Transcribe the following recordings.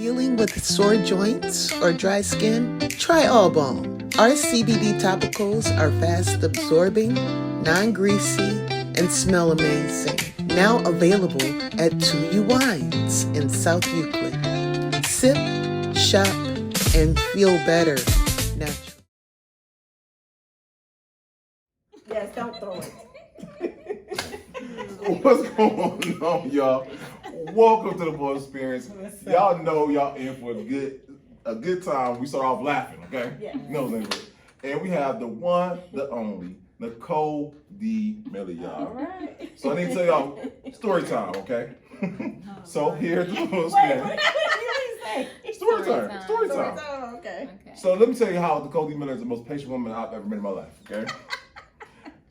Dealing with sore joints or dry skin? Try All Balm. Our CBD topicals are fast absorbing, non-greasy, and smell amazing. Now available at 2U Wines in South Euclid. Sip, shop, and feel better. Natural. Yes, don't throw it. What's going on, y'all? Welcome to the Boy Experience. Y'all know y'all in for a good time. We start off laughing, okay? Yeah. No, and we have the one, the only, Nicole D. Miller, y'all. All right. So I need to tell y'all story time, okay? So here at the Boy Wait, what Experience. did you say? Story time. Story time, okay. So let me tell you how Nicole D. Miller is the most patient woman I've ever met in my life, okay?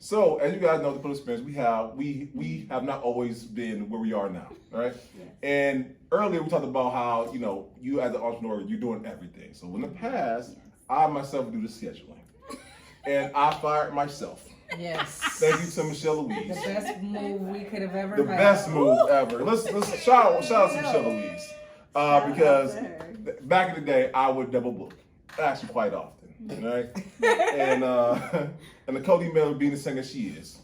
So, as you guys know, the Boy Experience, we have not always been where we are now, right? Yes. And earlier we talked about how, you as an entrepreneur, you're doing everything. So in the past, I myself do the scheduling. And I fired myself. Yes. Thank you to Michelle The Louise. best move we could have ever The made. best move ever. Let's shout out to Michelle Louise. Because back in the day, I would double book. Actually, quite often. Right? And Nicole D. Miller being the singer she is.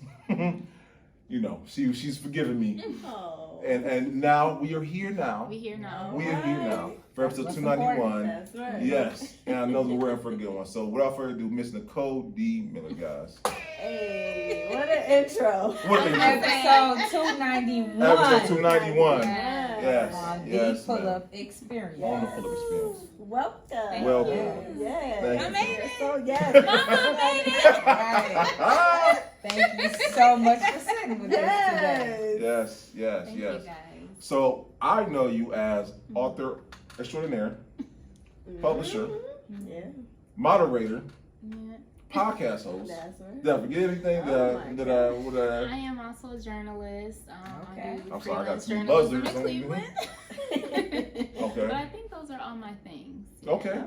She's forgiven me. Oh. And now we are here now. We here now. We are here now for episode That's 291. That's right. Yes, and I know that we're in for a good one. So without further ado, Miss Nicole D. Miller, guys. Hey, what an intro. What is it? Episode 291. Episode 291. Yes. On the Yes, pull-up experience. On the full experience. Welcome. Welcome. Yes. Thank I you. made it. So, yes. Right. Thank you so much for sitting with us today. Yes. Yes, Thank yes. you guys. So I know you as author extraordinaire, publisher, Yeah. moderator, Yeah. podcast host. That's right. Did I forget anything Oh that my I would I am also a journalist. Okay. I do I'm sorry, I got freelance some journalism buzzers in on me. Cleveland. Okay. But I think those are all my things. Okay.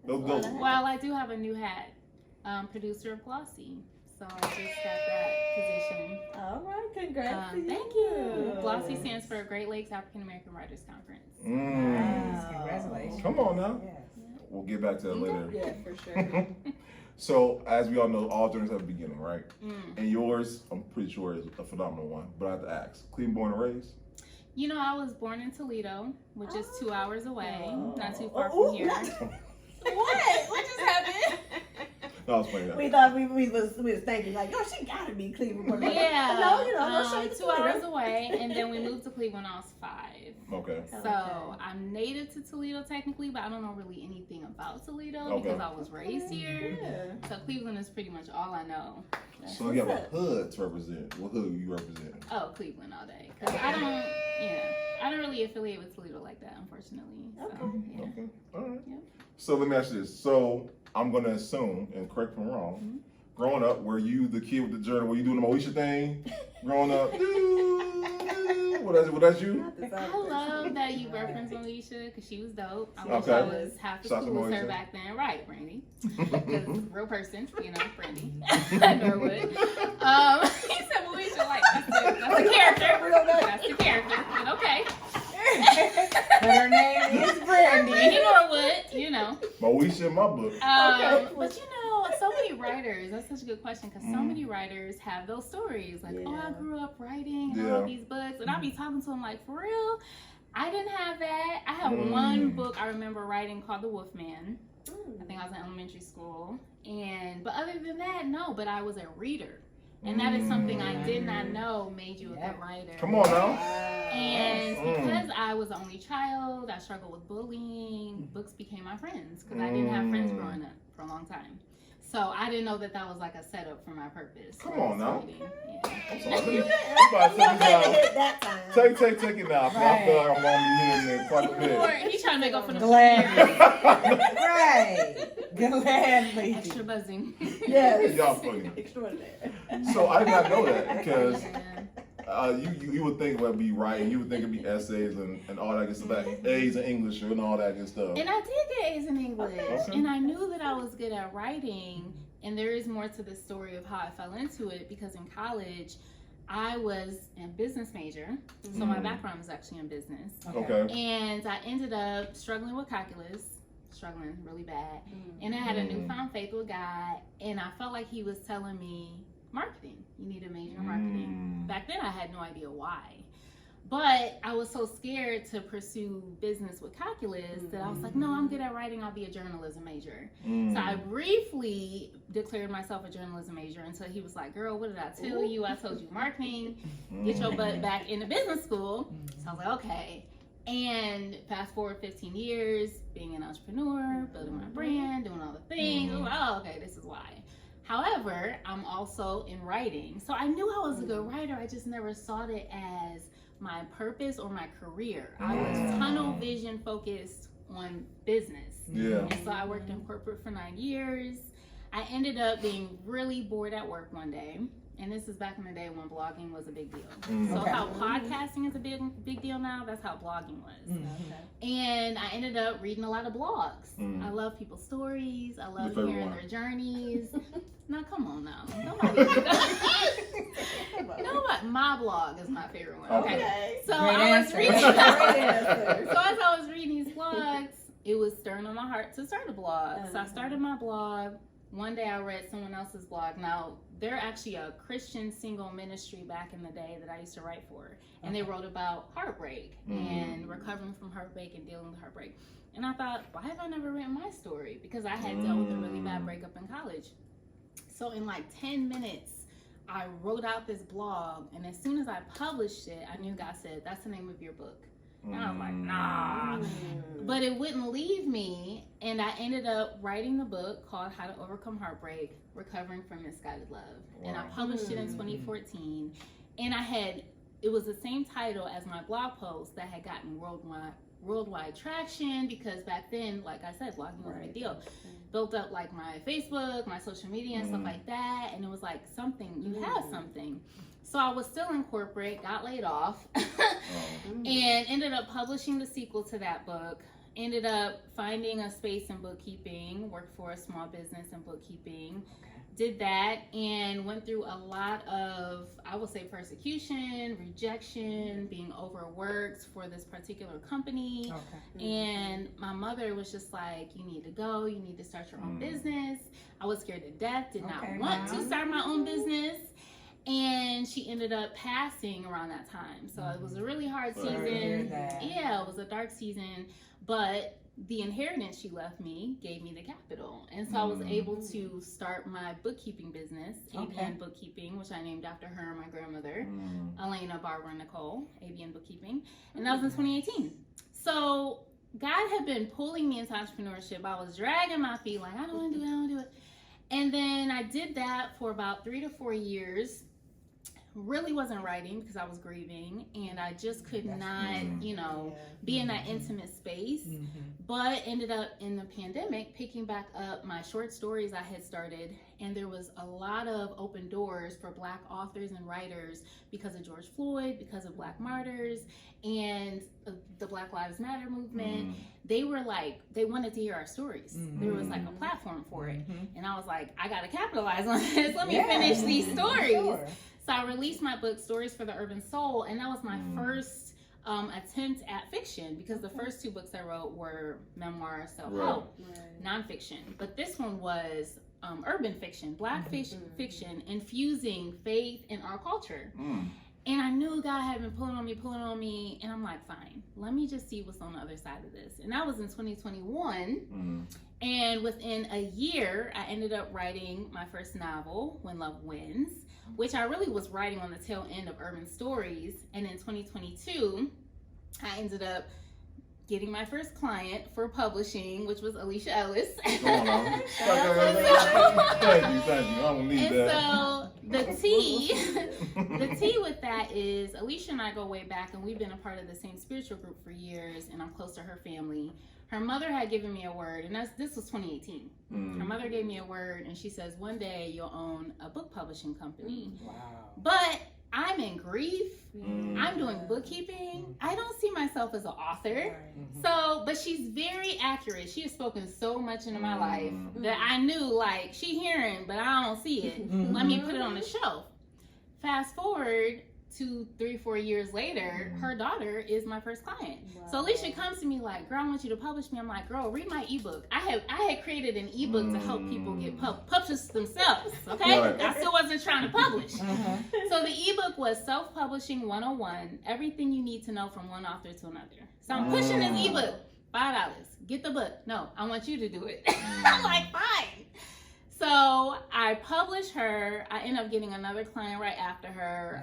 Those. Well, I do have a new hat, producer of Glossy. So I just got that position. All right. Congrats to you. Thank you. Glossy stands for Great Lakes African American Writers Conference. Nice. Congratulations. Come on now. Yes. We'll get back to that later. Yeah, for sure. So, as we all know, all journeys have a beginning, right? Mm. And yours, I'm pretty sure, is a phenomenal one. But I have to ask, Cleveland born and raised? You know, I was born in Toledo, which is 2 hours away, not too far Oh, from here. What just happened? No, I was playing that. We thought we was thinking like, oh, she gotta be Cleveland. Yeah. No, straight to 2 hours Toledo. away, and then we moved to Cleveland when I was 5. Okay. So I'm native to Toledo technically, but I don't know really anything about Toledo Okay. because I was raised here. Yeah. So Cleveland is pretty much all I know. So you have a hood to represent. What hood you represent? Oh, Cleveland all day. Cause I don't really affiliate with Toledo like that, unfortunately. So, yeah. Okay. All right. Yeah. So let me ask you this. So I'm gonna assume, and correct me if I'm wrong, growing up, were you the kid with the journal? Were you doing the Moesha thing? Growing up? What that's you? I love that you referenced Alicia because she was dope. I wish Okay. I was half as Shout out to cool as her Moesha. back then. Right, Brandy. Because real person, Brandy. Norwood. He said Alicia like that's the character. That's the character. Okay. But her name is Brandy. Brandy Norwood, Moesha in my book. But so many writers, that's such a good question because so many writers have those stories like, oh, I grew up writing and all these books, and I'll be talking to them like, for real? I didn't have that. I have one book I remember writing called The Wolfman. I think I was in elementary school, but other than that, no, but I was a reader. And that is something I did not know made you a good writer. Come on now. And because I was the only child, I struggled with bullying. Books became my friends because I didn't have friends growing up for a long time. So I didn't know that was like a setup for my purpose. Come on now. Yeah. I'm sorry. I'm about to take it that time. now. Take it now. I feel like I'm gonna be hitting it quite a bit. He's trying to make up for the Gladly. Right. Gladly. extra buzzing. Yes. Y'all funny. Extraordinary. So I did not know that because you would think it would be writing, you would think it'd be essays and all that good stuff, like A's in English and all that good stuff. And I did get A's in English, Okay. and I knew that I was good at writing. And there is more to the story of how I fell into it because in college, I was a business major, so my background was actually in business. Okay. And I ended up struggling with calculus, struggling really bad. And I had a newfound faith with God, and I felt like he was telling me, marketing, you need to major in marketing. Back then I had no idea why. But I was so scared to pursue business with calculus that I was like, no, I'm good at writing. I'll be a journalism major. So I briefly declared myself a journalism major until he was like, girl, what did I tell you? I told you marketing. Get your butt back into business school. So I was like, okay. And fast forward 15 years, being an entrepreneur, building my brand, doing all the things. I was like, oh, okay, this is why. However, I'm also in writing. So I knew I was a good writer. I just never saw it as my purpose or my career. I was tunnel vision focused on business. And so I worked in corporate for 9 years. I ended up being really bored at work one day. And this is back in the day when blogging was a big deal. So how podcasting is a big deal now, that's how blogging was. And I ended up reading a lot of blogs. I love people's stories. I love hearing their journeys. Now, come on now. Nobody you know what? My blog is my favorite one. Okay. So I was reading so as I was reading these blogs, it was stirring on my heart to start a blog. So I started my blog. One day I read someone else's blog. Now, they're actually a Christian single ministry back in the day that I used to write for. And they wrote about heartbreak and recovering from heartbreak and dealing with heartbreak. And I thought, why have I never written my story? Because I had dealt with a really bad breakup in college. So in like 10 minutes, I wrote out this blog. And as soon as I published it, I knew God said, that's the name of your book. And I was like, nah. But it wouldn't leave me. And I ended up writing the book called How to Overcome Heartbreak, Recovering from Misguided Love. And I published it in 2014. And it was the same title as my blog post that had gotten worldwide traction, because back then, like I said, blogging was a big deal. Built up like my Facebook, my social media and stuff like that. And it was like you have something. So I was still in corporate, got laid off, and ended up publishing the sequel to that book. Ended up finding a space in bookkeeping, worked for a small business in bookkeeping. Did that and went through a lot of, I would say, persecution, rejection, being overworked for this particular company. And my mother was just like, you need to go, you need to start your own business. I was scared to death, did not want to start my own business. And she ended up passing around that time. So it was a really hard season. Yeah, it was a dark season. But the inheritance she left me gave me the capital. And so I was able to start my bookkeeping business, ABN Bookkeeping, which I named after her and my grandmother, Elena, Barbara, Nicole, ABN Bookkeeping. And that was in 2018. So God had been pulling me into entrepreneurship. I was dragging my feet like, I don't want to do it, I don't want to do it. And then I did that for about 3 to 4 years. Really wasn't writing because I was grieving and I just could not, be in that intimate space. But ended up in the pandemic picking back up my short stories I had started, and there was a lot of open doors for Black authors and writers because of George Floyd, because of Black martyrs, and the Black Lives Matter movement. They were like, they wanted to hear our stories. There was like a platform for it. And I was like, I gotta capitalize on this. Let me finish these stories. So I released my book, Stories for the Urban Soul, and that was my first attempt at fiction, because the first 2 books I wrote were memoir, self-help, nonfiction. But this one was urban fiction, Black fiction, infusing faith in our culture. And I knew God had been pulling on me, and I'm like, fine, let me just see what's on the other side of this. And that was in 2021. And within a year, I ended up writing my first novel, When Love Wins, which I really was writing on the tail end of Urban Stories. And in 2022, I ended up getting my first client for publishing, which was Alicia Ellis. Thank you. I don't need that. So the tea with that is Alicia and I go way back, and we've been a part of the same spiritual group for years, and I'm close to her family. Her mother had given me a word, and this was 2018. Her mother gave me a word, and she says, one day you'll own a book publishing company. But I'm in grief. I'm doing bookkeeping. I don't see myself as an author. So, but she's very accurate. She has spoken so much into my life that I knew, like, she hearing, but I don't see it. Let me put it on the shelf. Fast forward 2, 3, 4 years later, her daughter is my first client. Wow. So Alicia comes to me like, girl, I want you to publish me. I'm like, girl, read my ebook. I had created an ebook to help people get published themselves, okay? Right. I still wasn't trying to publish. So the ebook was Self-Publishing 101, everything you need to know from one author to another. So I'm pushing this ebook, $5. Get the book. No, I want you to do it. I'm like, fine. So I published her. I end up getting another client right after her.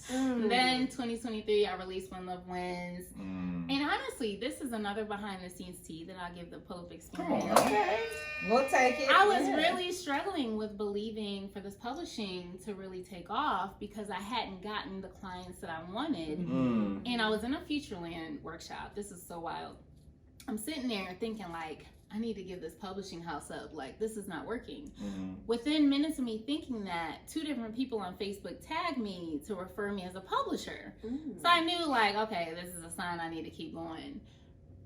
Then 2023, I released When Love Wins. And honestly, this is another behind the scenes tea that I'll give the Pope experience. Come on. Okay. We'll take it. I was really struggling with believing for this publishing to really take off because I hadn't gotten the clients that I wanted. And I was in a Futureland workshop. This is so wild. I'm sitting there thinking like, I need to give this publishing house up. Like, this is not working. Within minutes of me thinking that, 2 different people on Facebook tagged me to refer me as a publisher. So I knew like, okay, this is a sign I need to keep going.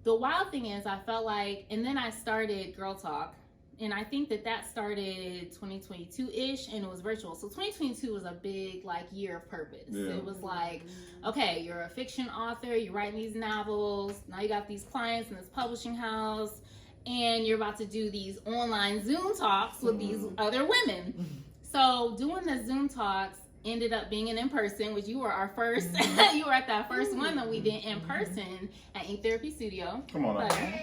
The wild thing is I felt like, and then I started Girl Talk. And I think that started 2022-ish, and it was virtual. So 2022 was a big like year of purpose. Yeah. It was like, okay, you're a fiction author, you're writing these novels, now you got these clients in this publishing house, and you're about to do these online Zoom talks with these other women. So doing the Zoom talks ended up being an in-person, which you were our first, you were at that first one that we did in person at Ink Therapy Studio. Come on now.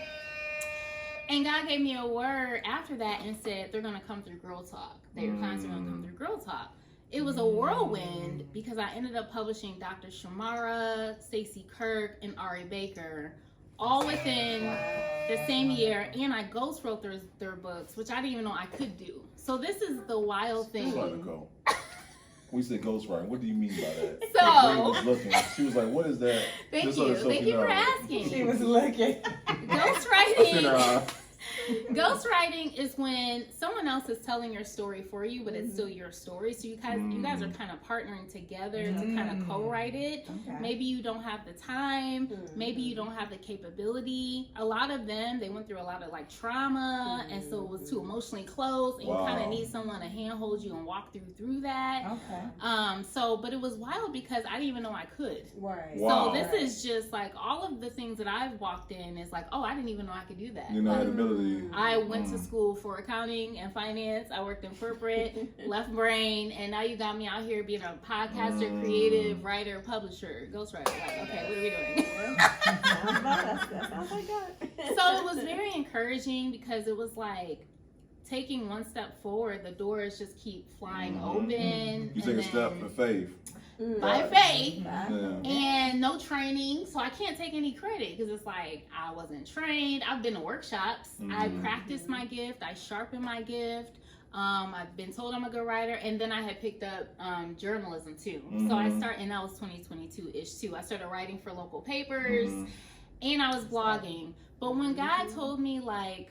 And God gave me a word after that and said, they're going to come through Girl Talk. Their clients are going to come through Girl Talk. It was a whirlwind because I ended up publishing Dr. Shamara, Stacey Kirk, and Ari Baker all within the same year. And I ghost wrote their books, which I didn't even know I could do. So this is the wild thing. Sorry, Nicole. We said ghostwriting. What do you mean by that? So- Bree was looking. She was like, "What is that?" Thank Just you. so Thank she you for knows. asking. She was looking. I seen her Ghostwriting. eye. Ghostwriting is when someone else is telling your story for you, but it's still your story. So you guys are kind of partnering together to kind of co-write it. Okay. Maybe you don't have the time. Maybe you don't have the capability. A lot of them, they went through a lot of like trauma, and so it was too emotionally close, and you kind of need someone to handhold you and walk through that. Okay. But it was wild because I didn't even know I could. Right. Wow. So this is just like all of the things that I've walked in is like, oh, I didn't even know I could do that. You know, that ability. I went to school for accounting and finance. I worked in corporate, left brain, and now you got me out here being a podcaster, creative, writer, publisher, ghostwriter. Like, okay, what are we doing? That sounds like God. So it was very encouraging because it was like taking one step forward, the doors just keep flying open. You take a step of faith. By faith. Yeah. And no training, so I can't take any credit because it's like I wasn't trained. I've been to workshops. I practiced my gift. I sharpened my gift. I've been told I'm a good writer, and then I had picked up journalism too. So I started, and that was 2022-ish too. I started writing for local papers, and I was blogging. But when God told me, like,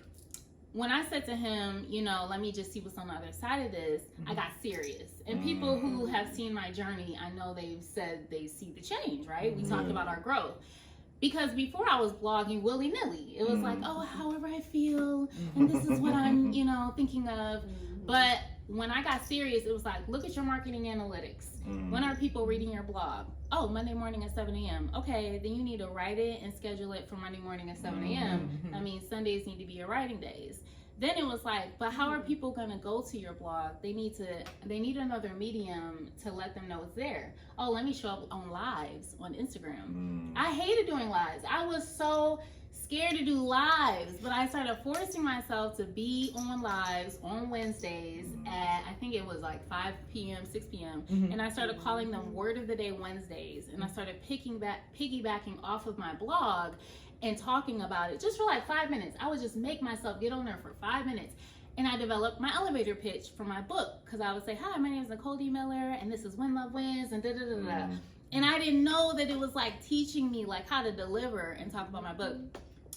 when I said to him, you know, let me just see what's on the other side of this, I got serious. And people who have seen my journey, I know they've said they see the change, right? We talked about our growth. Because before I was blogging willy-nilly. It was like, oh, however I feel, and this is what I'm, you know, thinking of. But when I got serious, it was like, look at your marketing analytics. When are people reading your blog? Oh, Monday morning at 7 a.m. Okay, then you need to write it and schedule it for Monday morning at 7 a.m. That means Sundays need to be your writing days. Then it was like, but how are people gonna go to your blog? They need another medium to let them know it's there. Oh, let me show up on lives on Instagram. I hated doing lives. I was so scared to do lives, but I started forcing myself to be on lives on Wednesdays at, I think it was like 5 p.m., 6 p.m. And I started calling them Word of the Day Wednesdays. And I started piggybacking off of my blog and talking about it just for like 5 minutes. I would just make myself get on there for 5 minutes. And I developed my elevator pitch for my book because I would say, hi, my name is Nicole D. Miller, and this is When Love Wins, and da-da-da-da. And I didn't know that it was like teaching me like how to deliver and talk about my book.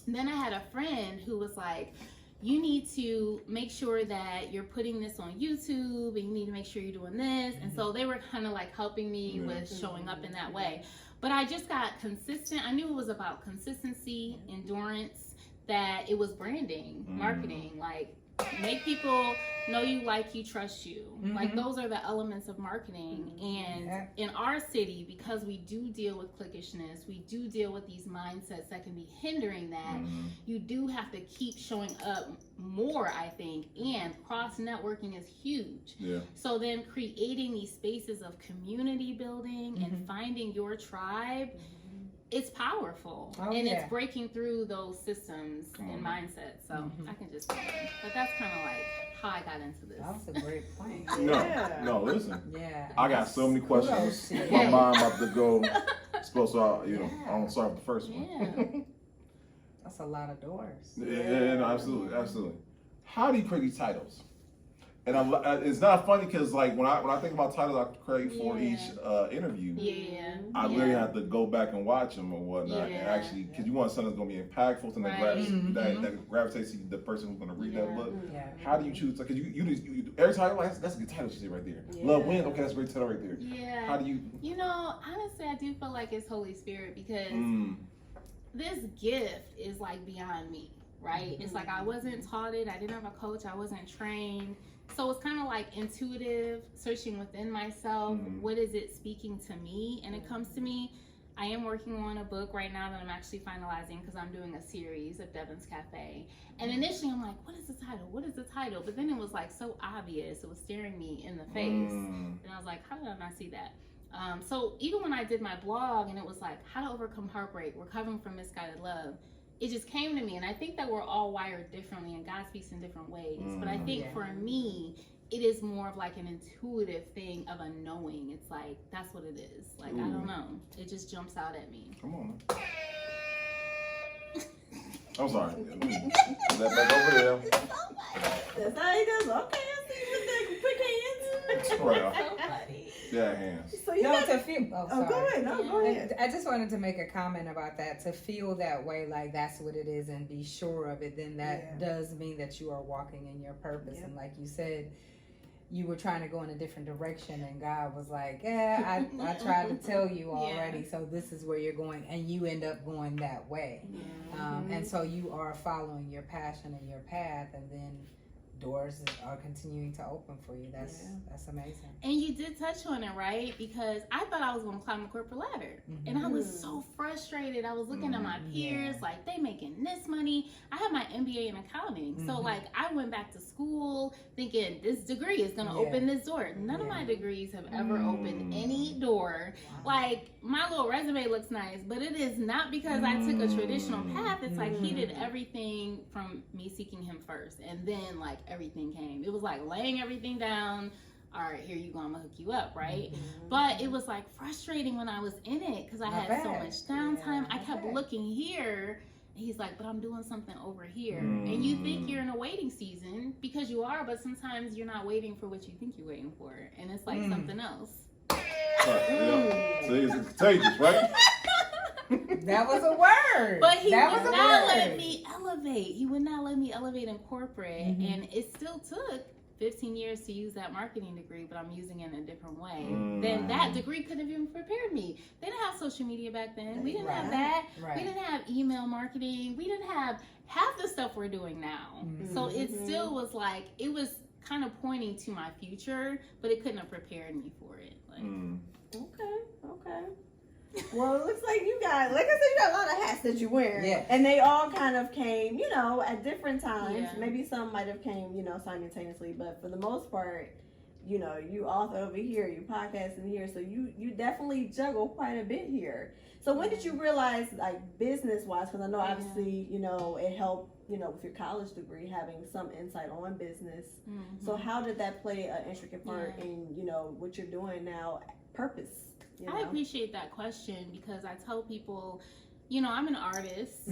And then I had a friend who was like, you need to make sure that you're putting this on YouTube, and you need to make sure you're doing this. And so they were kind of like helping me with showing up in that way. But I just got consistent. I knew it was about consistency, endurance, that it was branding, marketing. Like, make people know you, like you, trust you. Mhm. Like those are the elements of marketing. And in our city, because we do deal with cliquishness, we do deal with these mindsets that can be hindering that. You do have to keep showing up more, I think, and cross networking is huge. Yeah. So then creating these spaces of community building and finding your tribe, it's powerful. It's breaking through those systems and mindsets. So I can just, but that's kind of like how I got into this. That was a great point. No, listen. Yeah. I got so many questions. Kudos. My mind about to go. Supposed to, I don't start with the first one. Yeah. That's a lot of doors. Yeah, no, absolutely. How do you create these titles? And it's not funny because like when I think about titles I create for each interview, I literally have to go back and watch them or whatnot, and actually because you want something that's going to be impactful, something that gravitates to the person who's going to read that book. Yeah. How do you choose? Because you every title that's a good title she said right there. Love wins. Okay, that's a great title right there. Yeah. How do you? Honestly, I do feel like it's Holy Spirit because this gift is like beyond me, right? It's like I wasn't taught it. I didn't have a coach. I wasn't trained. So it's kind of like intuitive, searching within myself. What is it speaking to me? And it comes to me. I am working on a book right now that I'm actually finalizing because I'm doing a series of Devon's Cafe. And initially I'm like, what is the title? What is the title? But then it was like so obvious. It was staring me in the face. And I was like, how did I not see that? So even when I did my blog and it was like, how to overcome heartbreak, recovering from misguided love, it just came to me. And I think that we're all wired differently and God speaks in different ways. But I think for me, it is more of like an intuitive thing of a knowing. It's like, that's what it is. Like, I don't know. It just jumps out at me. Come on. I'm sorry. That back over there. That's how he does. Okay, I see you with the quick hands. Right. So funny. Yeah, hands. So you No, got to feel. Oh, sorry. go ahead. No, go ahead. I just wanted to make a comment about that. To feel that way, like that's what it is, and be sure of it, then that does mean that you are walking in your purpose. And like you said, you were trying to go in a different direction, and God was like, I tried to tell you already, so this is where you're going, and you end up going that way. And so you are following your passion and your path, and then doors are continuing to open for you. That's amazing. And you did touch on it, right? Because I thought I was going to climb the corporate ladder. And I was so frustrated. I was looking at my peers, like, they making this money. I have my MBA in accounting. So, like, I went back to school thinking this degree is going to open this door. None of my degrees have ever opened any door. Like, my little resume looks nice, but it is not because I took a traditional path. It's like he did everything from me seeking him first. And then, like, everything came. It was like laying everything down. All right, here you go. I'm gonna hook you up, right? But it was like frustrating when I was in it because I had so much downtime. I kept looking here. And he's like, but I'm doing something over here. And you think you're in a waiting season because you are, but sometimes you're not waiting for what you think you're waiting for. And it's like something else. So it's contagious, right? That was a word. But he that would was a not word. let me elevate. He would not let me elevate in corporate. And it still took 15 years to use that marketing degree, but I'm using it in a different way. Then that degree could have even prepared me. They didn't have social media back then. We didn't have that. We didn't have email marketing. We didn't have half the stuff we're doing now. So it still was like, it was kind of pointing to my future, but it couldn't have prepared me for it. Like, Okay. Well, it looks like you got, like I said, you got a lot of hats that you wear. Yeah. And they all kind of came, at different times. Yeah. Maybe some might have came, simultaneously, but for the most part, you author over here, you podcasting here, so you definitely juggle quite a bit here. So when did you realize, like, business-wise, because I know obviously, it helped, with your college degree, having some insight on business. So how did that play an intricate part in, what you're doing now, purpose? I appreciate that question because I tell people, I'm an artist,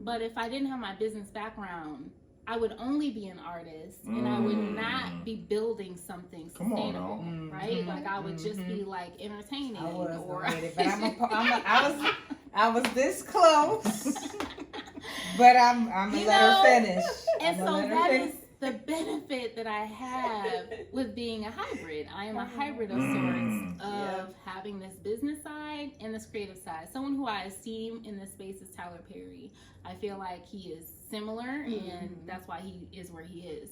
but if I didn't have my business background, I would only be an artist and I would not be building something sustainable, right? Like I would just be like entertaining. I was or but I was this close. But I'm gonna let her finish. And so the benefit that I have with being a hybrid. I am a hybrid of sorts of having this business side and this creative side. Someone who I esteem in this space is Tyler Perry. I feel like he is similar, and that's why he is where he is.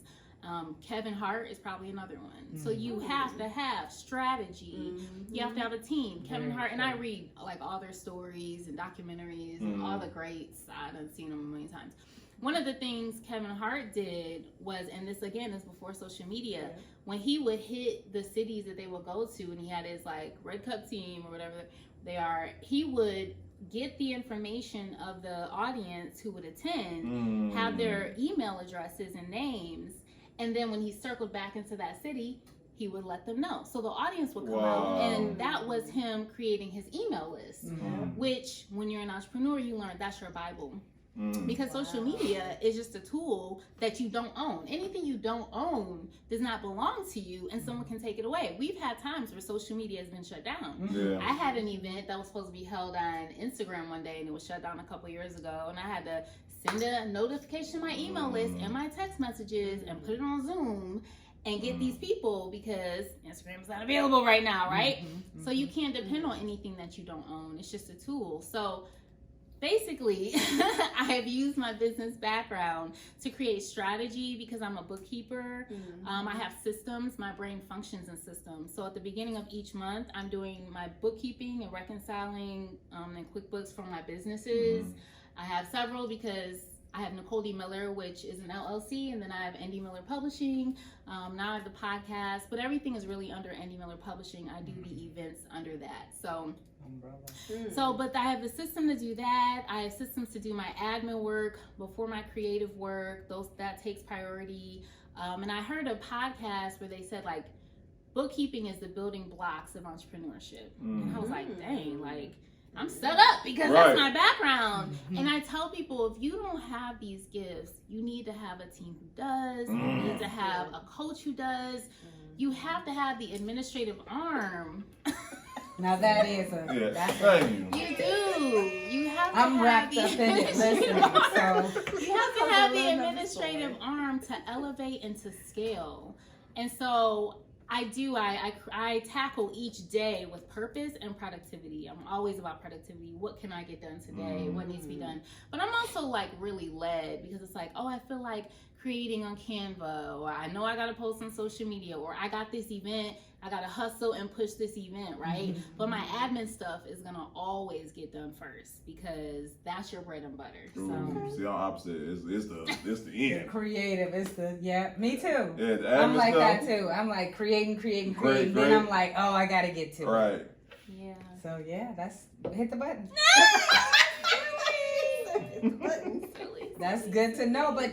Kevin Hart is probably another one. So you have to have strategy. You have to have a team. Kevin Hart, and I read like all their stories and documentaries and all the greats. I've seen them a million times. One of the things Kevin Hart did was, and this again is before social media, when he would hit the cities that they would go to, and he had his like Red Cup team or whatever they are, he would get the information of the audience who would attend, have their email addresses and names, and then when he circled back into that city, he would let them know. So the audience would come out, and that was him creating his email list, which when you're an entrepreneur, you learn that's your Bible. Because social media is just a tool that you don't own. Anything you don't own does not belong to you, and someone can take it away. We've had times where social media has been shut down. I had an event that was supposed to be held on Instagram one day, and it was shut down a couple years ago, and I had to send a notification to my email list and my text messages and put it on Zoom and get these people, because Instagram is not available right now, right? So you can't depend on anything that you don't own. It's just a tool. So basically, I have used my business background to create strategy because I'm a bookkeeper. I have systems. My brain functions in systems. So at the beginning of each month, I'm doing my bookkeeping and reconciling in QuickBooks for my businesses. I have several because I have Nicole Miller, which is an LLC, and then I have Andy Miller Publishing. Now I have the podcast, but everything is really under Andy Miller Publishing. I do the events under that. But I have a system to do that. I have systems to do my admin work before my creative work. That takes priority. And I heard a podcast where they said like bookkeeping is the building blocks of entrepreneurship. And I was like, dang, like I'm set up because that's my background. And I tell people, if you don't have these gifts, you need to have a team who does. You need to have a coach who does. You have to have the administrative arm. Now that is you do. You have to I'm wrapped up in it listening. So you have to have the administrative arm to elevate and to scale. And so I do. I tackle each day with purpose and productivity. I'm always about productivity. What can I get done today? What needs to be done? But I'm also like really led, because it's like, oh, I feel like creating on Canva, or I know I got to post on social media, or I got this event, I got to hustle and push this event, right? But my admin stuff is going to always get done first, because that's your bread and butter. So. See, our opposite it's the end. Creative, me too. Yeah, I'm like stuff, that too. I'm like creating. Then I'm like, oh, I got to get to it. Right. Yeah. So yeah, hit the button. That's good to know, but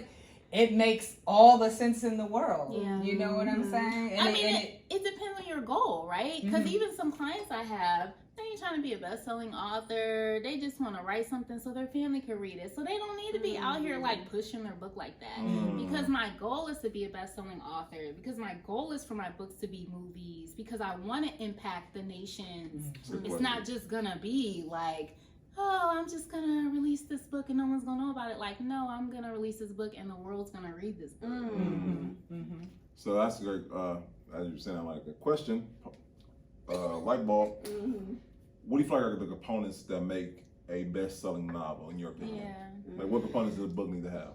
it makes all the sense in the world. Yeah. You know what I'm saying? And it depends on your goal, right? Because even some clients I have, they ain't trying to be a best-selling author. They just want to write something so their family can read it. So they don't need to be out here like pushing their book like that. Because my goal is to be a best-selling author. Because my goal is for my books to be movies. Because I want to impact the nations. It's not just gonna be like, oh, I'm just gonna release this book and no one's gonna know about it. Like, no, I'm gonna release this book and the world's gonna read this book. So that's great. As you were saying, like a question, light bulb. What do you feel like are the components that make a best-selling novel, in your opinion? Like, what components does a book need to have?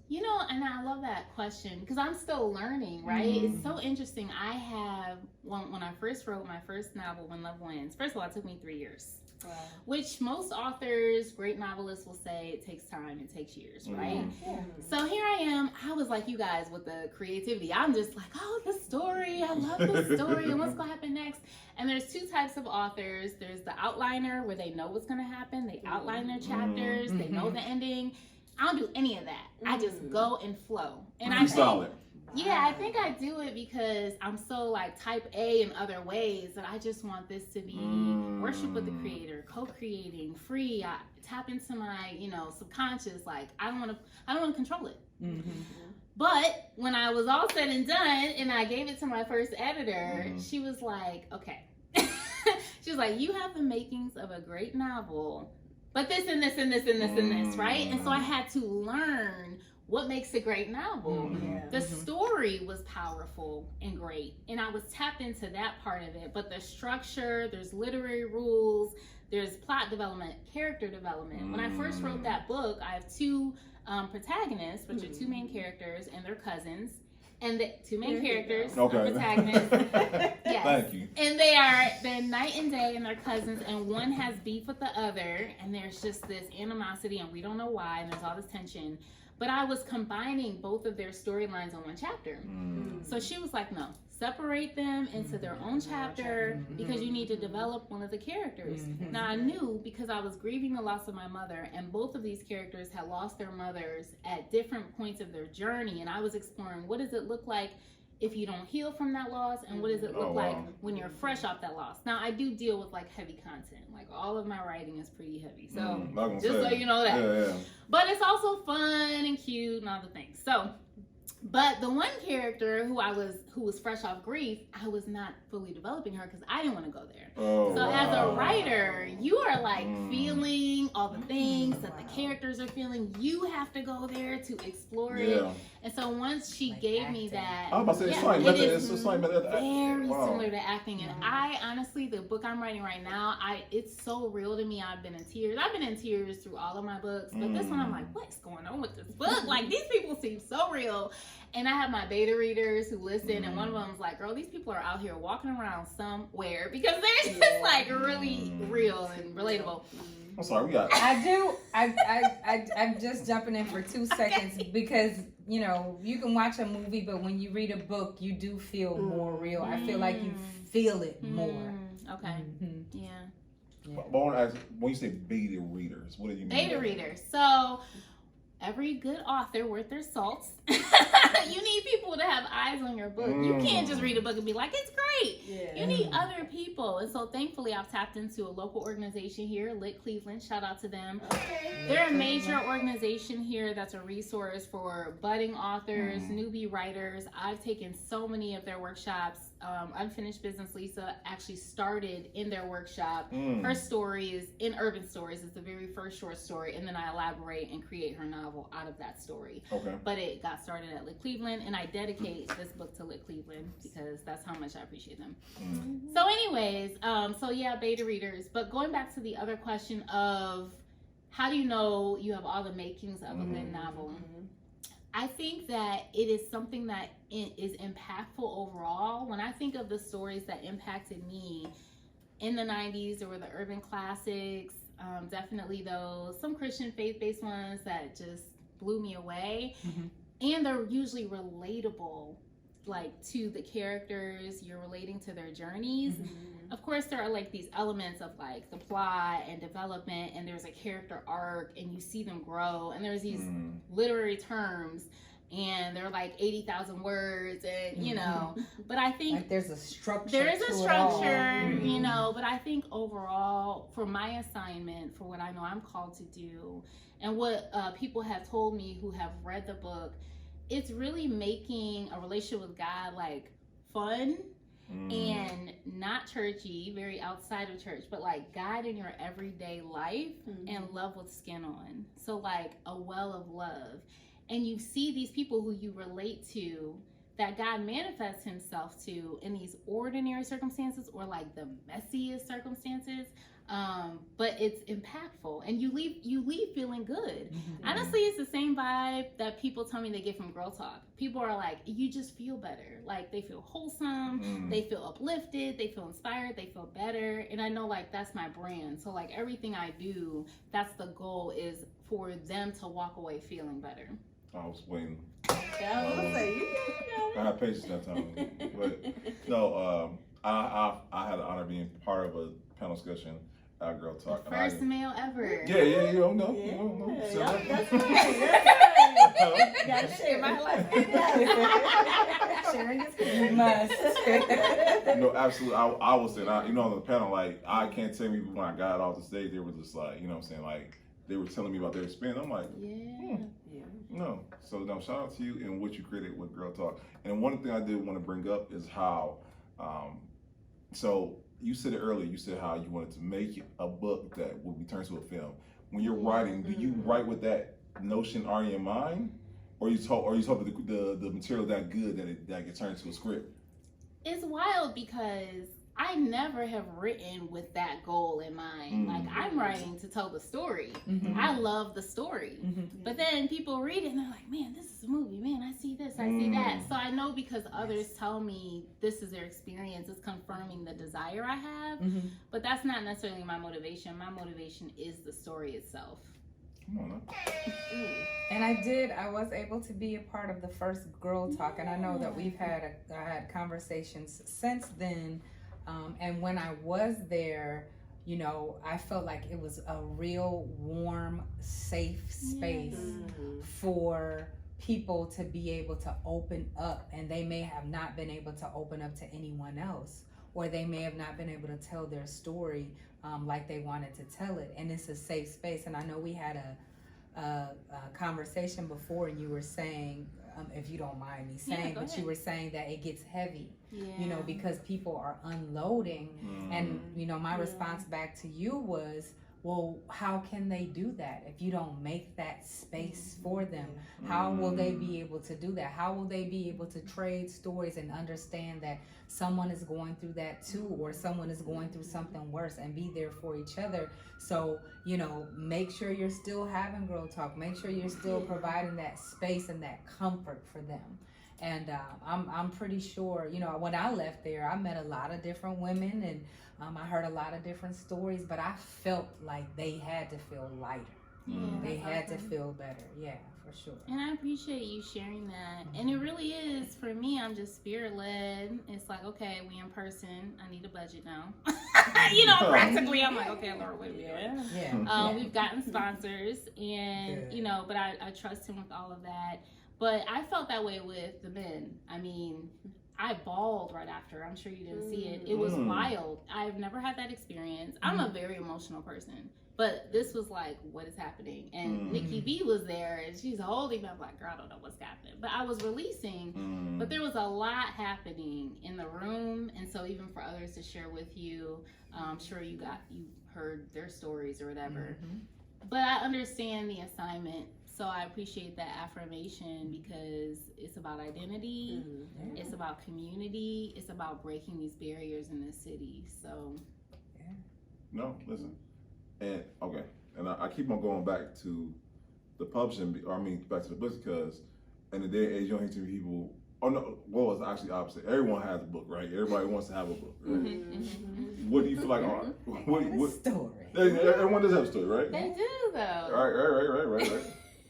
You know, and I love that question because I'm still learning, right? It's so interesting. I have, when I first wrote my first novel, When Love Wins, first of all, it took me 3 years. Wow. Which most authors, great novelists will say it takes time, it takes years, right? So here I am, I was like you guys with the creativity. I'm just like, oh, the story, I love the story, and what's gonna happen next? And there's two types of authors. There's the outliner, where they know what's gonna happen, they outline their chapters, they know the ending. I don't do any of that. I just go and flow. And I think, I think I do it because I'm so like type A in other ways that I just want this to be worship with the creator, co-creating, free. I tap into my, subconscious. Like I don't want to control it. But when I was all said and done and I gave it to my first editor, she was like, okay. She was like, you have the makings of a great novel, but this and this and this and this and this, right? And so I had to learn what makes a great novel? Yeah. The story was powerful and great, and I was tapped into that part of it. But the structure, there's literary rules, there's plot development, character development. When I first wrote that book, I have two protagonists, which are two main characters and their cousins. And the two main characters are protagonists. Yes. Thank you. And they're night and day and they're cousins, and one has beef with the other, and there's just this animosity, and we don't know why, and there's all this tension. But I was combining both of their storylines in one chapter. So she was like, no, separate them into their own chapter because you need to develop one of the characters. Now I knew, because I was grieving the loss of my mother, and both of these characters had lost their mothers at different points of their journey, and I was exploring, what does it look like if you don't heal from that loss, and what does it look like when you're fresh off that loss? Now I do deal with like heavy content, like all of my writing is pretty heavy, so just so you know that. Yeah. But it's also fun and cute and all the things. So, but the one character who was fresh off grief, I was not fully developing her because I didn't want to go there. So as a writer, you are like feeling all the things that the characters are feeling. You have to go there to explore it. And so once she gave me that, I was about to say, it's very similar to acting. And I honestly, the book I'm writing right now, it's so real to me. I've been in tears. I've been in tears through all of my books, but this one I'm like, what's going on with this book? Like, these people seem so real. And I have my beta readers who listen, and one of them's like, girl, these people are out here walking around somewhere, because they're just like really real and relatable. I'm sorry, we got I'm just jumping in for 2 seconds because, you know, you can watch a movie, but when you read a book, you do feel more real. I feel like you feel it more. Okay. Yeah. But I want to ask, when you say beta readers, what do you mean? Beta readers. So every good author worth their salt. You need people to have eyes on your book. You can't just read a book and be like, it's great. You need other people. And so thankfully I've tapped into a local organization here, Lit Cleveland. Shout out to them. They're a major organization here that's a resource for budding authors, newbie writers. I've taken so many of their workshops. Unfinished Business Lisa actually started in their workshop. Her story is in Urban Stories. It's the very first short story, and then I elaborate and create her novel out of that story. But it got started at Lit Cleveland, and I dedicate this book to Lit Cleveland because that's how much I appreciate them. So anyways, so yeah, beta readers. But going back to the other question of how do you know you have all the makings of a good novel? I think that it is something that is impactful overall. When I think of the stories that impacted me in the 90s, there were the urban classics, definitely those, some Christian faith-based ones that just blew me away. And they're usually relatable, like to the characters, you're relating to their journeys. Of course, there are like these elements of like the plot and development, and there's a character arc, and you see them grow, and there's these literary terms, and they're like 80,000 words, and you know, but I think like there's a structure. There is a structure, you know, but I think overall, for my assignment, for what I know I'm called to do, and what people have told me who have read the book, it's really making a relationship with God like fun and not churchy, very outside of church, but like God in your everyday life and love with skin on. So like a well of love. And you see these people who you relate to, that God manifests himself to in these ordinary circumstances or like the messiest circumstances. But it's impactful, and you leave feeling good. Honestly, it's the same vibe that people tell me they get from Girl Talk. People are like, you just feel better. Like they feel wholesome, they feel uplifted, they feel inspired, they feel better. And I know like that's my brand. So like everything I do, that's the goal, is for them to walk away feeling better. I was waiting. I I had patience that time. But no, I had the honor of being part of a panel discussion at Girl Talk. First male ever. Yeah, you don't know. That's So, right. That's right. Gotta share my life. Sharing is good. You must. no, absolutely. I was saying, on the panel, like, I can't tell you when I got off the stage, they were just like, you know what I'm saying, like, they were telling me about their experience. I'm like, no. So, no, shout out to you and what you created with Girl Talk. And one thing I did want to bring up is how, so you said it earlier, you said how you wanted to make a book that would be turned to a film. When you're writing, do you write with that notion already in mind? or you hope the material that good that can turn into a script? It's wild because I never have written with that goal in mind. Like, I'm writing to tell the story. I love the story. But then people read it and they're like, man, this is a movie. Man, I see this, I see that. So I know because others tell me this is their experience, it's confirming the desire I have. But that's not necessarily my motivation. My motivation is the story itself. Come on now. And I was able to be a part of the first Girl Talk. And I know that I had conversations since then. And when I was there, you know, I felt like it was a real warm, safe space for people to be able to open up, and they may have not been able to open up to anyone else, or they may have not been able to tell their story like they wanted to tell it. And it's a safe space. And I know we had a conversation before, and you were saying, if you don't mind me saying, but you were saying that it gets heavy, you know, because people are unloading. And, you know, my response back to you was, well, how can they do that if you don't make that space for them? How will they be able to do that? How will they be able to trade stories and understand that someone is going through that too, or someone is going through something worse, and be there for each other? So, you know, make sure you're still having Girl Talk. Make sure you're still providing that space and that comfort for them. And I'm pretty sure, you know, when I left there, I met a lot of different women, and I heard a lot of different stories, but I felt like they had to feel lighter. They had to feel better. Yeah, for sure. And I appreciate you sharing that. And it really is, for me, I'm just spirit led. It's like, okay, we in person. I need a budget now. You know, practically, I'm like, okay, Lord, what are we doing? We've gotten sponsors, and, you know, but I trust him with all of that. But I felt that way with the men. I mean, I bawled right after. I'm sure you didn't see it. It was wild. I've never had that experience. I'm a very emotional person. But this was like, what is happening? And Nikki B was there, and she's holding me. I'm like, girl, I don't know what's happening. But I was releasing, but there was a lot happening in the room. And so even for others to share with you, I'm sure you heard their stories or whatever. But I understand the assignment. So I appreciate that affirmation, because it's about identity, it's about community, it's about breaking these barriers in this city. So, no, listen, and okay, and I keep on going back to the publishing, or I mean back to the books, because in the day and age, you don't hear too many people. Oh no, well, it's actually opposite. Everyone has a book, right? Everybody wants to have a book, right? What do you feel like? What story? Everyone does have a story, right? They do, though. Right.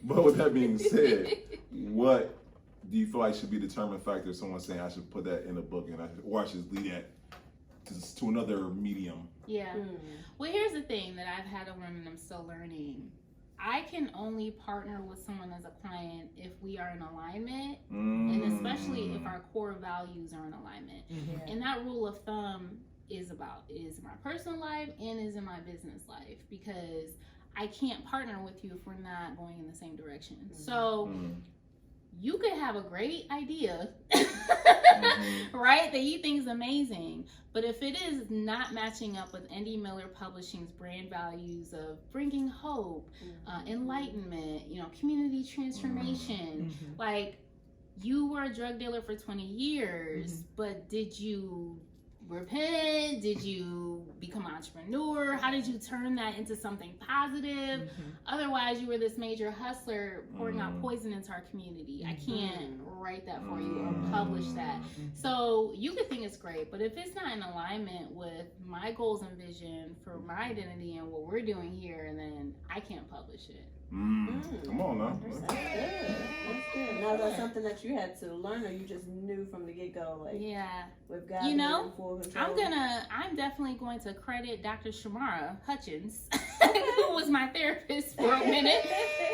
But with that being said, what do you feel like should be the determining factor if someone's saying I should put that in a book, and I should lead that to another medium? Yeah. Well, here's the thing that I've had to learn, and I'm still learning. I can only partner with someone as a client if we are in alignment, and especially if our core values are in alignment. And that rule of thumb is in my personal life and is in my business life, because I can't partner with you if we're not going in the same direction. So you could have a great idea, right, that you think is amazing, but if it is not matching up with Andy Miller Publishing's brand values of bringing hope, enlightenment, you know, community transformation, like, you were a drug dealer for 20 years, but did you repent? Did you become an entrepreneur? How did you turn that into something positive? Otherwise, you were this major hustler pouring out poison into our community. I can't write that for you or publish that. So you could think it's great, but if it's not in alignment with my goals and vision for my identity and what we're doing here, then I can't publish it. Come on now. That's good. Now, that's something that you had to learn, or you just knew from the get-go, like, with God, you know, in full control? I'm definitely going to credit Dr. Shamara Hutchins, who was my therapist for a minute,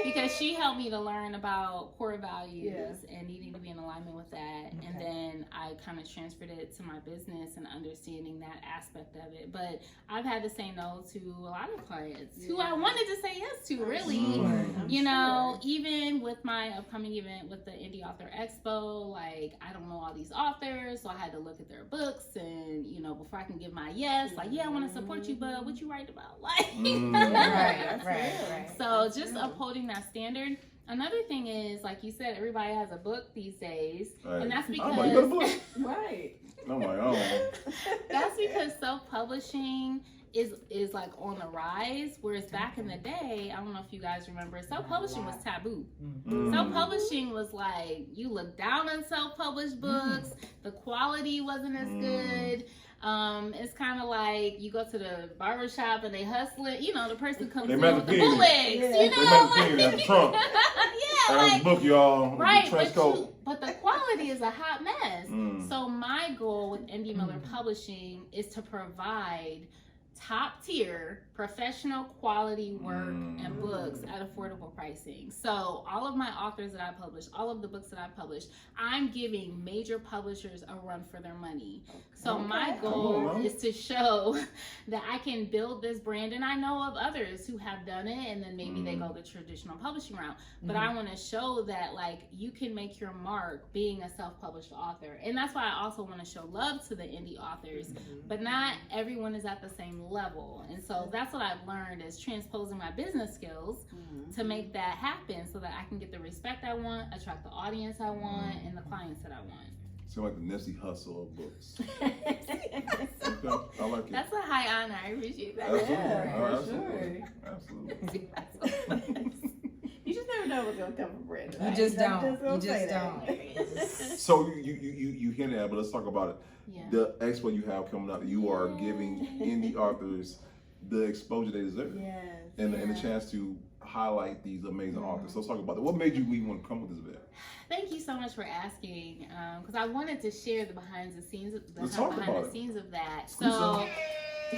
because she helped me to learn about core values and needing to be in alignment with that. And then I kind of transferred it to my business and understanding that aspect of it. But I've had to say no to a lot of clients who I wanted to say yes to, really. You know, even with my upcoming event with the Indie Author Expo, like, I don't know all these authors, so I had to look at their books, and, you know, before I can give my yes, like, I want to support you, but what you write about? Like, right. So just upholding that standard. another thing is, like you said, everybody has a book these days, Right. and that's I'm because like, you got a book? Right. I'm like, oh. that's because self-publishing is like on the rise, whereas back in the day, I don't know if you guys remember, self-publishing was taboo. Self-publishing was like, you look down on self-published books, the quality wasn't as good. It's kind of like you go to the barbershop and they hustle it, you know, the person comes in with the bootlegs, you know, they magazine at the trunk. yeah, like, book, y'all, right, trench coat. but the quality is a hot mess. So my goal with Indie Miller Publishing is to provide top tier professional quality work and books at affordable pricing. So all of my authors that I publish, all of the books that I publish, I'm giving major publishers a run for their money. So my goal is to show that I can build this brand, and I know of others who have done it and then maybe they go the traditional publishing route, but I want to show that like you can make your mark being a self-published author. And that's why I also want to show love to the indie authors, but not everyone is at the same level. And so that's what I've learned, is transposing my business skills to make that happen so that I can get the respect I want, attract the audience I want, and the clients that I want. So like the Nipsey Hussle of books. Okay, I like it. That's a high honor. I appreciate that. Absolutely. Absolutely. You just never know what's gonna come from Brandon. You just don't. You just don't. So you hinted at, but let's talk about it. Yeah. The expo you have coming up, you are giving indie authors the exposure they deserve, and the chance to highlight these amazing authors. So let's talk about that. What made you even want to come with this event? Thank you so much for asking, because I wanted to share the behind the scenes of that. So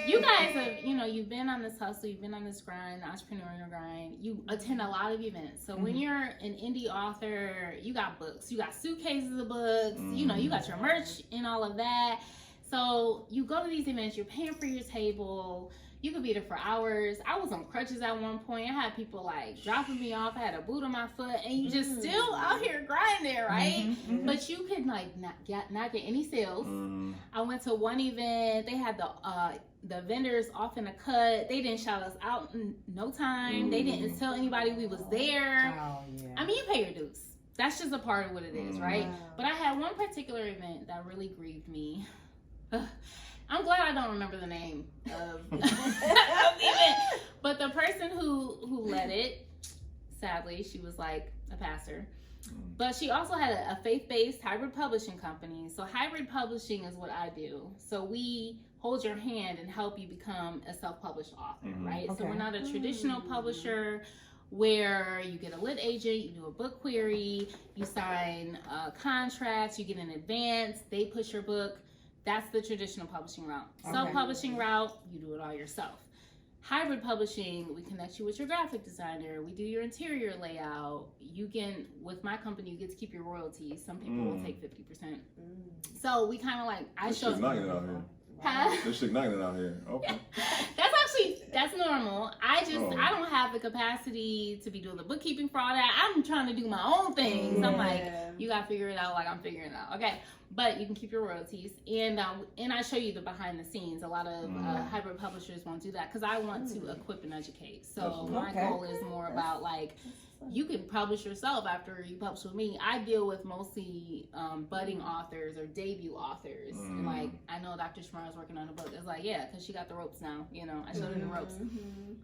you guys have, you've been on this hustle, you've been on this grind, the entrepreneurial grind. You attend a lot of events. So when you're an indie author, you got books, you got suitcases of books, you got your merch and all of that. So you go to these events, you're paying for your table. You could be there for hours. I was on crutches at one point. I had people like dropping me off. I had a boot on my foot, and you just still out here grinding, right? But you could like not get any sales. I went to one event. They had the vendors off in the cut. They didn't shout us out in no time. They didn't tell anybody we was there. I mean, you pay your dues. That's just a part of what it is, right? But I had one particular event that really grieved me. I'm glad I don't remember the name of the event, but the person who led it, sadly, she was like a pastor, but she also had a faith-based hybrid publishing company. So hybrid publishing is what I do. So we hold your hand and help you become a self-published author, right? So we're not a traditional publisher where you get a lit agent, you do a book query, you sign contracts, you get an advance, they push your book. That's the traditional publishing route. Self-publishing route, you do it all yourself. Hybrid publishing, we connect you with your graphic designer. We do your interior layout. You can, with my company, you get to keep your royalties. Some people will take 50%. So we kind of like, I show you. There's igniting out here. Okay. That's normal. I don't have the capacity to be doing the bookkeeping for all that. I'm trying to do my own things. I'm like, you gotta figure it out like I'm figuring it out. Okay. But you can keep your royalties, and I show you the behind the scenes. A lot of hybrid publishers won't do that because I want to equip and educate. So my goal is more about like, you can publish yourself after you publish with me. I deal with mostly budding authors or debut authors. And like, I know Dr. Shamar is working on a book. It's like, yeah, because she got the ropes now. I showed her the ropes.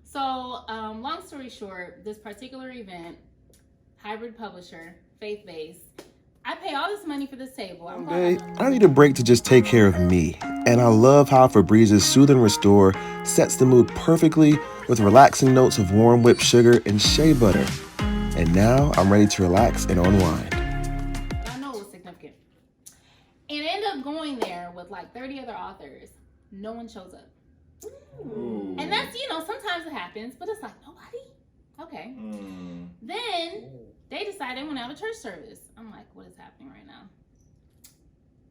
So long story short, this particular event, hybrid publisher, faith-based, I pay all this money for this table. Hey, I need a break to just take care of me. And I love how Febrez's Soothe and Restore sets the mood perfectly with relaxing notes of warm whipped sugar and shea butter. And now I'm ready to relax and unwind. I know it was significant. And I ended up going there with like 30 other authors. No one shows up. Ooh. And that's, sometimes it happens, but it's like, nobody? Okay. Then they decided they want to have a church service. I'm like, what is happening right now?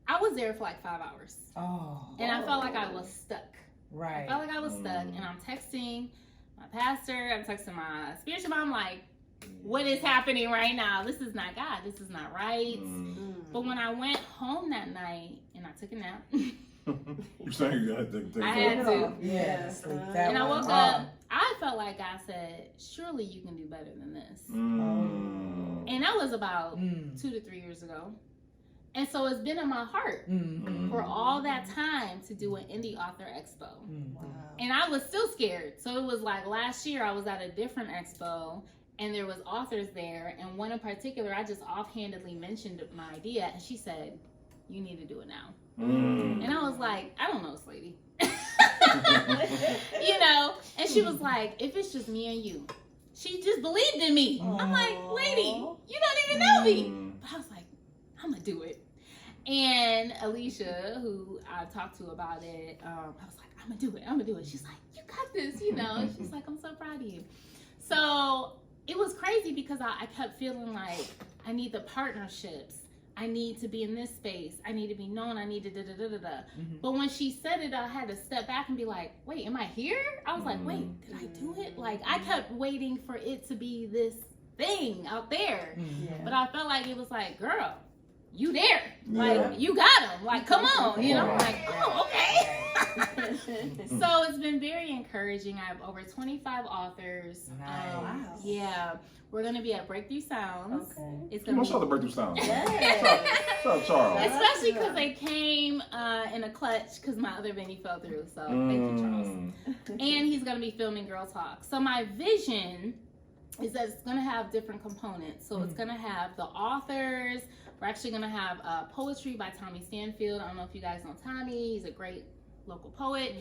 I was there for like 5 hours. And I felt like I was stuck. Right. I felt like I was stuck. And I'm texting my pastor. I'm texting my spiritual mom. I'm like, what is happening right now? This is not God. This is not right. But when I went home that night and I took a nap. You're saying you had to take I had to. Yes. And I woke up. I felt like God said, surely you can do better than this. Mm. And that was about 2 to 3 years ago. And so it's been in my heart for all that time to do an Indie Author Expo. Wow. And I was still scared. So it was like last year I was at a different expo and there was authors there. And one in particular, I just offhandedly mentioned my idea. And she said, you need to do it now. And I was like, I don't know this lady. You know? And she was like, if it's just me and you. She just believed in me. I'm like, lady, you don't even know me. But I was like, I'm going to do it. And Alicia, who I've talked to about it, I was like, I'm gonna do it. She's like, you got this, you know. And she's like, I'm so proud of you. So it was crazy because I kept feeling like I need the partnerships. I need to be in this space. I need to be known. I need to da-da-da-da-da. But when she said it, I had to step back and be like, wait, am I here? I was like, wait, did I do it? Like, I kept waiting for it to be this thing out there. But I felt like it was like, girl, you there. Like, you got him. Like, come on. You know, like, oh, okay. So it's been very encouraging. I have over 25 authors. Nice. Yeah. We're going to be at Breakthrough Sounds. Okay. It's going to be... Shout out to Breakthrough Sounds. Yeah. Shout out Charles. Especially because they came in a clutch because my other venue fell through. So thank you, Charles. And he's going to be filming Girl Talk. So my vision is that it's going to have different components. So it's going to have the authors. We're actually going to have poetry by Tommy Stanfield. I don't know if you guys know Tommy. He's a great local poet.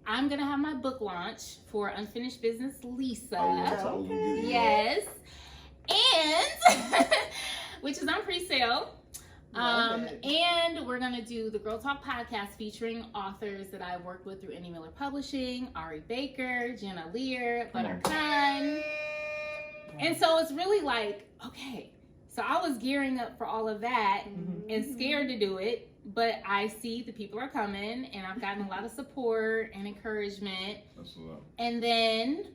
I'm going to have my book launch for Unfinished Business Lisa. Oh, okay. Yes. And, which is on pre-sale. And we're going to do the Girl Talk podcast featuring authors that I worked with through Annie Miller Publishing, Ari Baker, Jenna Lear, Butter Khan. And so it's really like, okay, so I was gearing up for all of that and scared to do it. But I see the people are coming, and I've gotten a lot of support and encouragement. And then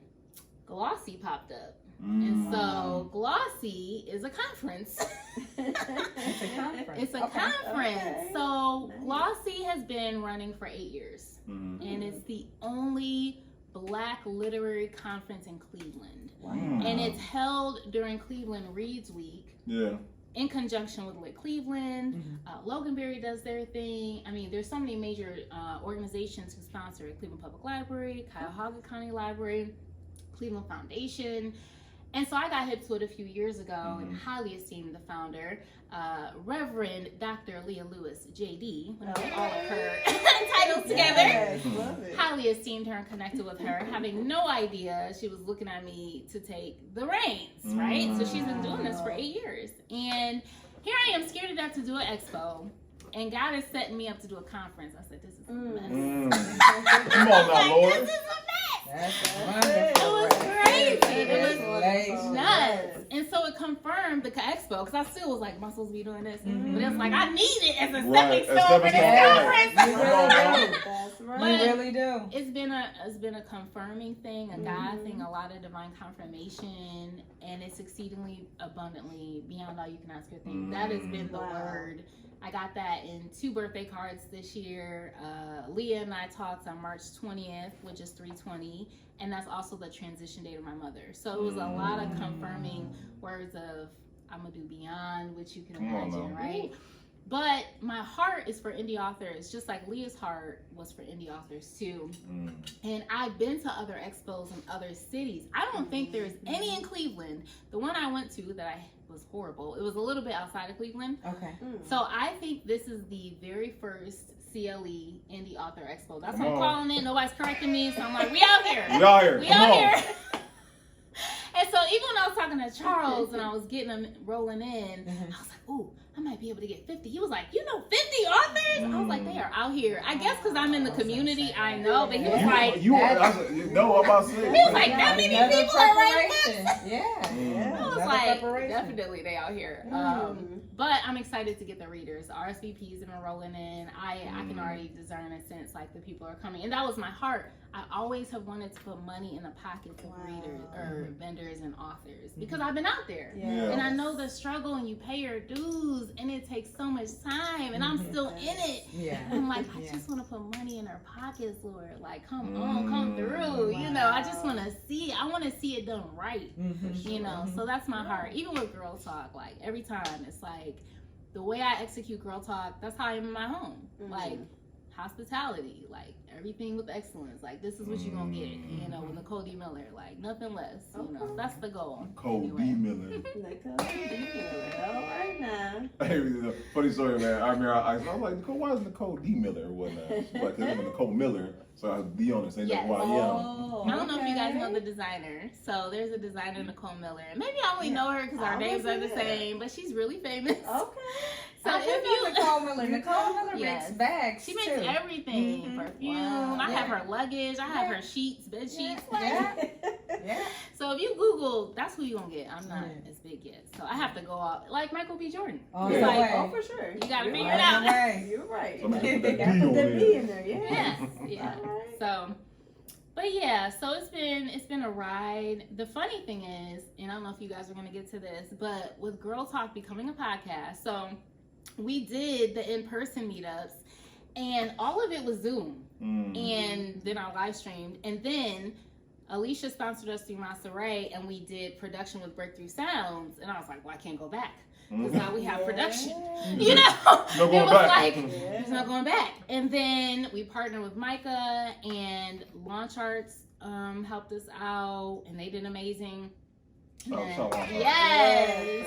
Glossy popped up. And so Glossy is a conference. It's a conference. It's a conference. Okay. So Glossy has been running for 8 years. And it's the only Black literary conference in Cleveland. Wow. And it's held during Cleveland Reads Week. Yeah. In conjunction with Lit Cleveland. Loganberry does their thing. I mean, there's so many major organizations who sponsor it. Cleveland Public Library, Cuyahoga County Library, Cleveland Foundation. And so I got hip to it a few years ago and highly esteemed the founder, Reverend Dr. Leah Lewis, JD, when I put all of her titles together. Love it. Highly esteemed her and connected with her, having no idea she was looking at me to take the reins, right? So she's been doing this for 8 years. And here I am, scared to death to do an expo. And God is setting me up to do a conference. I said, this is a mess. Come on now, Lord. This is a mess. That's It was crazy. It was Congratulations. nuts. And so it confirmed the expo, because I still was like, am I supposed to be doing this? But it's like, I need it as a stepping stone for this conference. That's right. But You really do. It's been a confirming thing, a God thing, a lot of divine confirmation, and it's exceedingly abundantly beyond all you can ask or think. That has been the word. I got that in 2 birthday cards this year. Leah and I talked on March 20th, which is 3/20, and that's also the transition date of my mother. So it was a lot of confirming words of I'm gonna do beyond what you can imagine, right? But my heart is for indie authors, just like Leah's heart was for indie authors too. And I've been to other expos in other cities. I don't think there's any in Cleveland. The one I went to that was horrible. It was a little bit outside of Cleveland. Okay. So I think this is the very first CLE Indie Author Expo. That's what I'm calling it. Nobody's correcting me, so I'm like, we out here. We out here. We Come out on. here. And so even when I was talking to Charles and I was getting them rolling in, I was like, ooh, I might be able to get 50. He was like, you know, 50 authors? I was like, they are out here. I guess because I'm in the community, I know. But he was like, no, I'm about to say. he was like, that many people are right there. Yeah. I was like, definitely they out here. But I'm excited to get the readers. The RSVPs have been rolling in. I can already discern a sense like the people are coming. And that was my heart. I always have wanted to put money in the pockets of readers or vendors and authors because I've been out there. And I know the struggle and you pay your dues views, and it takes so much time, and I'm still in it. Yeah. I'm like, I just want to put money in her pockets, Lord. Like, come on, come through. You know, I just want to see it. I want to see it done right. You know, so that's my heart. Even with Girl Talk, like every time, it's like the way I execute Girl Talk, that's how I am in my home. Like hospitality, like everything with excellence. Like this is what you're gonna get, you know, with Nicole D. Miller, like nothing less. You know, that's the goal. Nicole D. Miller. Nicole D. Miller. All right now. Hey, funny story, man. I remember I was like, Nicole, why is Nicole D. Miller or whatnot? She's like, because I'm Nicole Miller, so I was D on it, saying that's why I am. I don't know if you guys know the designer. So there's a designer, Nicole Miller. Maybe I only know her because our names are the same, but she's really famous. Okay. So if you Nicole Miller yes. makes bags. She makes too. everything. Perfume. Wow. I have her luggage. I have her sheets, bed sheets. Yeah. So if you Google, that's who you gonna get. I'm not as big yet, so I have to go out like Michael B. Jordan. Oh, It's like, Oh, for sure. you gotta figure it Right out. away. You're right. So I'm gonna put Gotta that D put on that B there. in there, yeah. Yes, yeah. All right. So, but yeah, so it's been a ride. The funny thing is, and I don't know if you guys are gonna get to this, but with Girl Talk becoming a podcast, so we did the in-person meetups, and all of it was Zoom, and then I live streamed, and then Alicia sponsored us through Monterey, and we did production with Breakthrough Sounds, and I was like, well, I can't go back. Because now we have production. You know? No going it was back. like, there's no going back. And then we partnered with Micah, and Launch Arts helped us out, and they did amazing. Yes.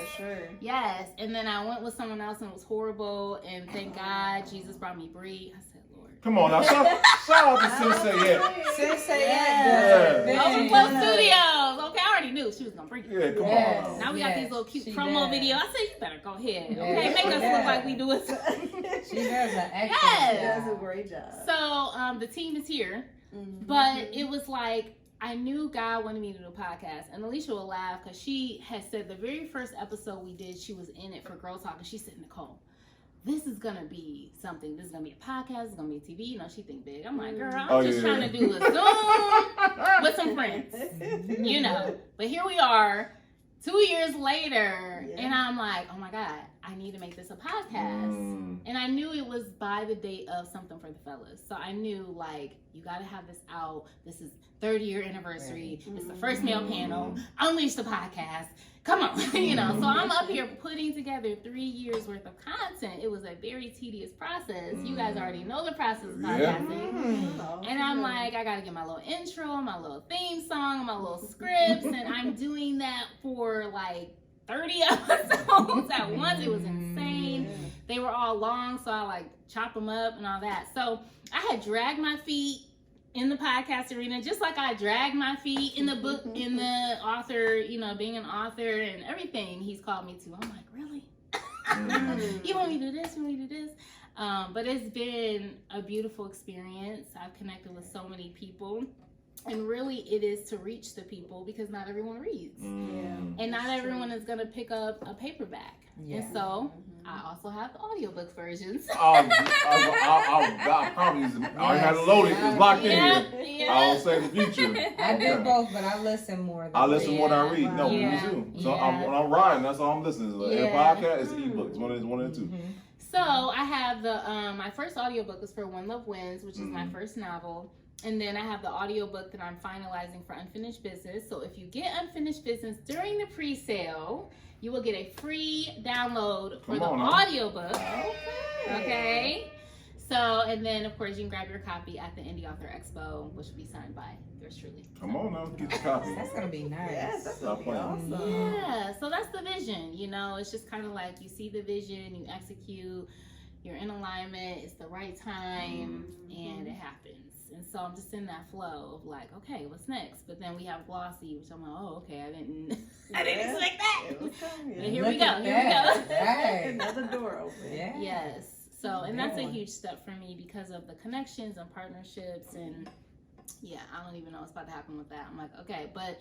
For sure. Yes. And then I went with someone else, and it was horrible, and thank God Jesus brought me Bree. I said, Lord. Come on now, shout out to Sensei Ed. Sensei Yeah. Overflow Studios. Okay, I already knew she was gonna bring it. Yeah, come Yes. on. Now we got these little cute She promo does. videos. I said, you better go ahead. Yeah, Okay, make she us does. look like we do it. She does an excellent Yes. She does a job. great job. So the team is here, but it was like I knew God wanted me to do a podcast, and Alicia will laugh because she had said the very first episode we did, she was in it for Girl Talk, and she said, Nicole, this is gonna be something. This is gonna be a podcast. It's gonna be a TV. You know, she think big. I'm like, girl, I'm just trying to do a Zoom with some friends. You know, but here we are 2 years later, and I'm like, oh my God, I need to make this a podcast. And I knew it was by the date of Something for the Fellas. So I knew, like, you got to have this out. This is 30-year anniversary. It's the first male panel. Unleash the podcast. Come on. You know, so I'm up here putting together 3 years worth of content. It was a very tedious process. You guys already know the process of podcasting. And I'm like, I got to get my little intro, my little theme song, my little scripts. And I'm doing that for like 30 episodes at once. It was insane. They were all long, so I like chop them up and all that. So I had dragged my feet in the podcast arena, just like I dragged my feet in the book, in the author, you know, being an author and everything he's called me to. I'm like, really? You want me to do this? You want me to do this? But it's been a beautiful experience. I've connected with so many people. And really, it is to reach the people because not everyone reads. And not everyone is going to pick up a paperback. And so, I also have the audiobook versions. I had to load it. It's locked in here. Yeah. I will say the future. I do both, but I listen more than I listen more than I read. No, Yeah. me too. So Yeah. when I'm riding, that's all I'm listening to. Yeah. A podcast, it's ebook. It's one of the two. So, I have the, my first audiobook is for When Love Wins, which is my first novel. And then I have the audiobook that I'm finalizing for Unfinished Business. So if you get Unfinished Business during the pre-sale, you will get a free download for the audiobook. Okay. So, and then of course you can grab your copy at the Indie Author Expo, which will be signed by yours truly. Come on now, get your copy. That's gonna be nice. Yes, that's Stop gonna be playing. awesome. Yeah. So that's the vision. You know, it's just kind of like you see the vision, you execute, you're in alignment, it's the right time, and it happens. And so I'm just in that flow of like, okay, what's next? But then we have Glossy, which I'm like, oh, okay, I didn't expect that. But here we go. Right. Another door open. Yeah. Yes. So, and that's a one. huge step for me because of the connections and partnerships, and yeah, I don't even know what's about to happen with that. I'm like, okay, but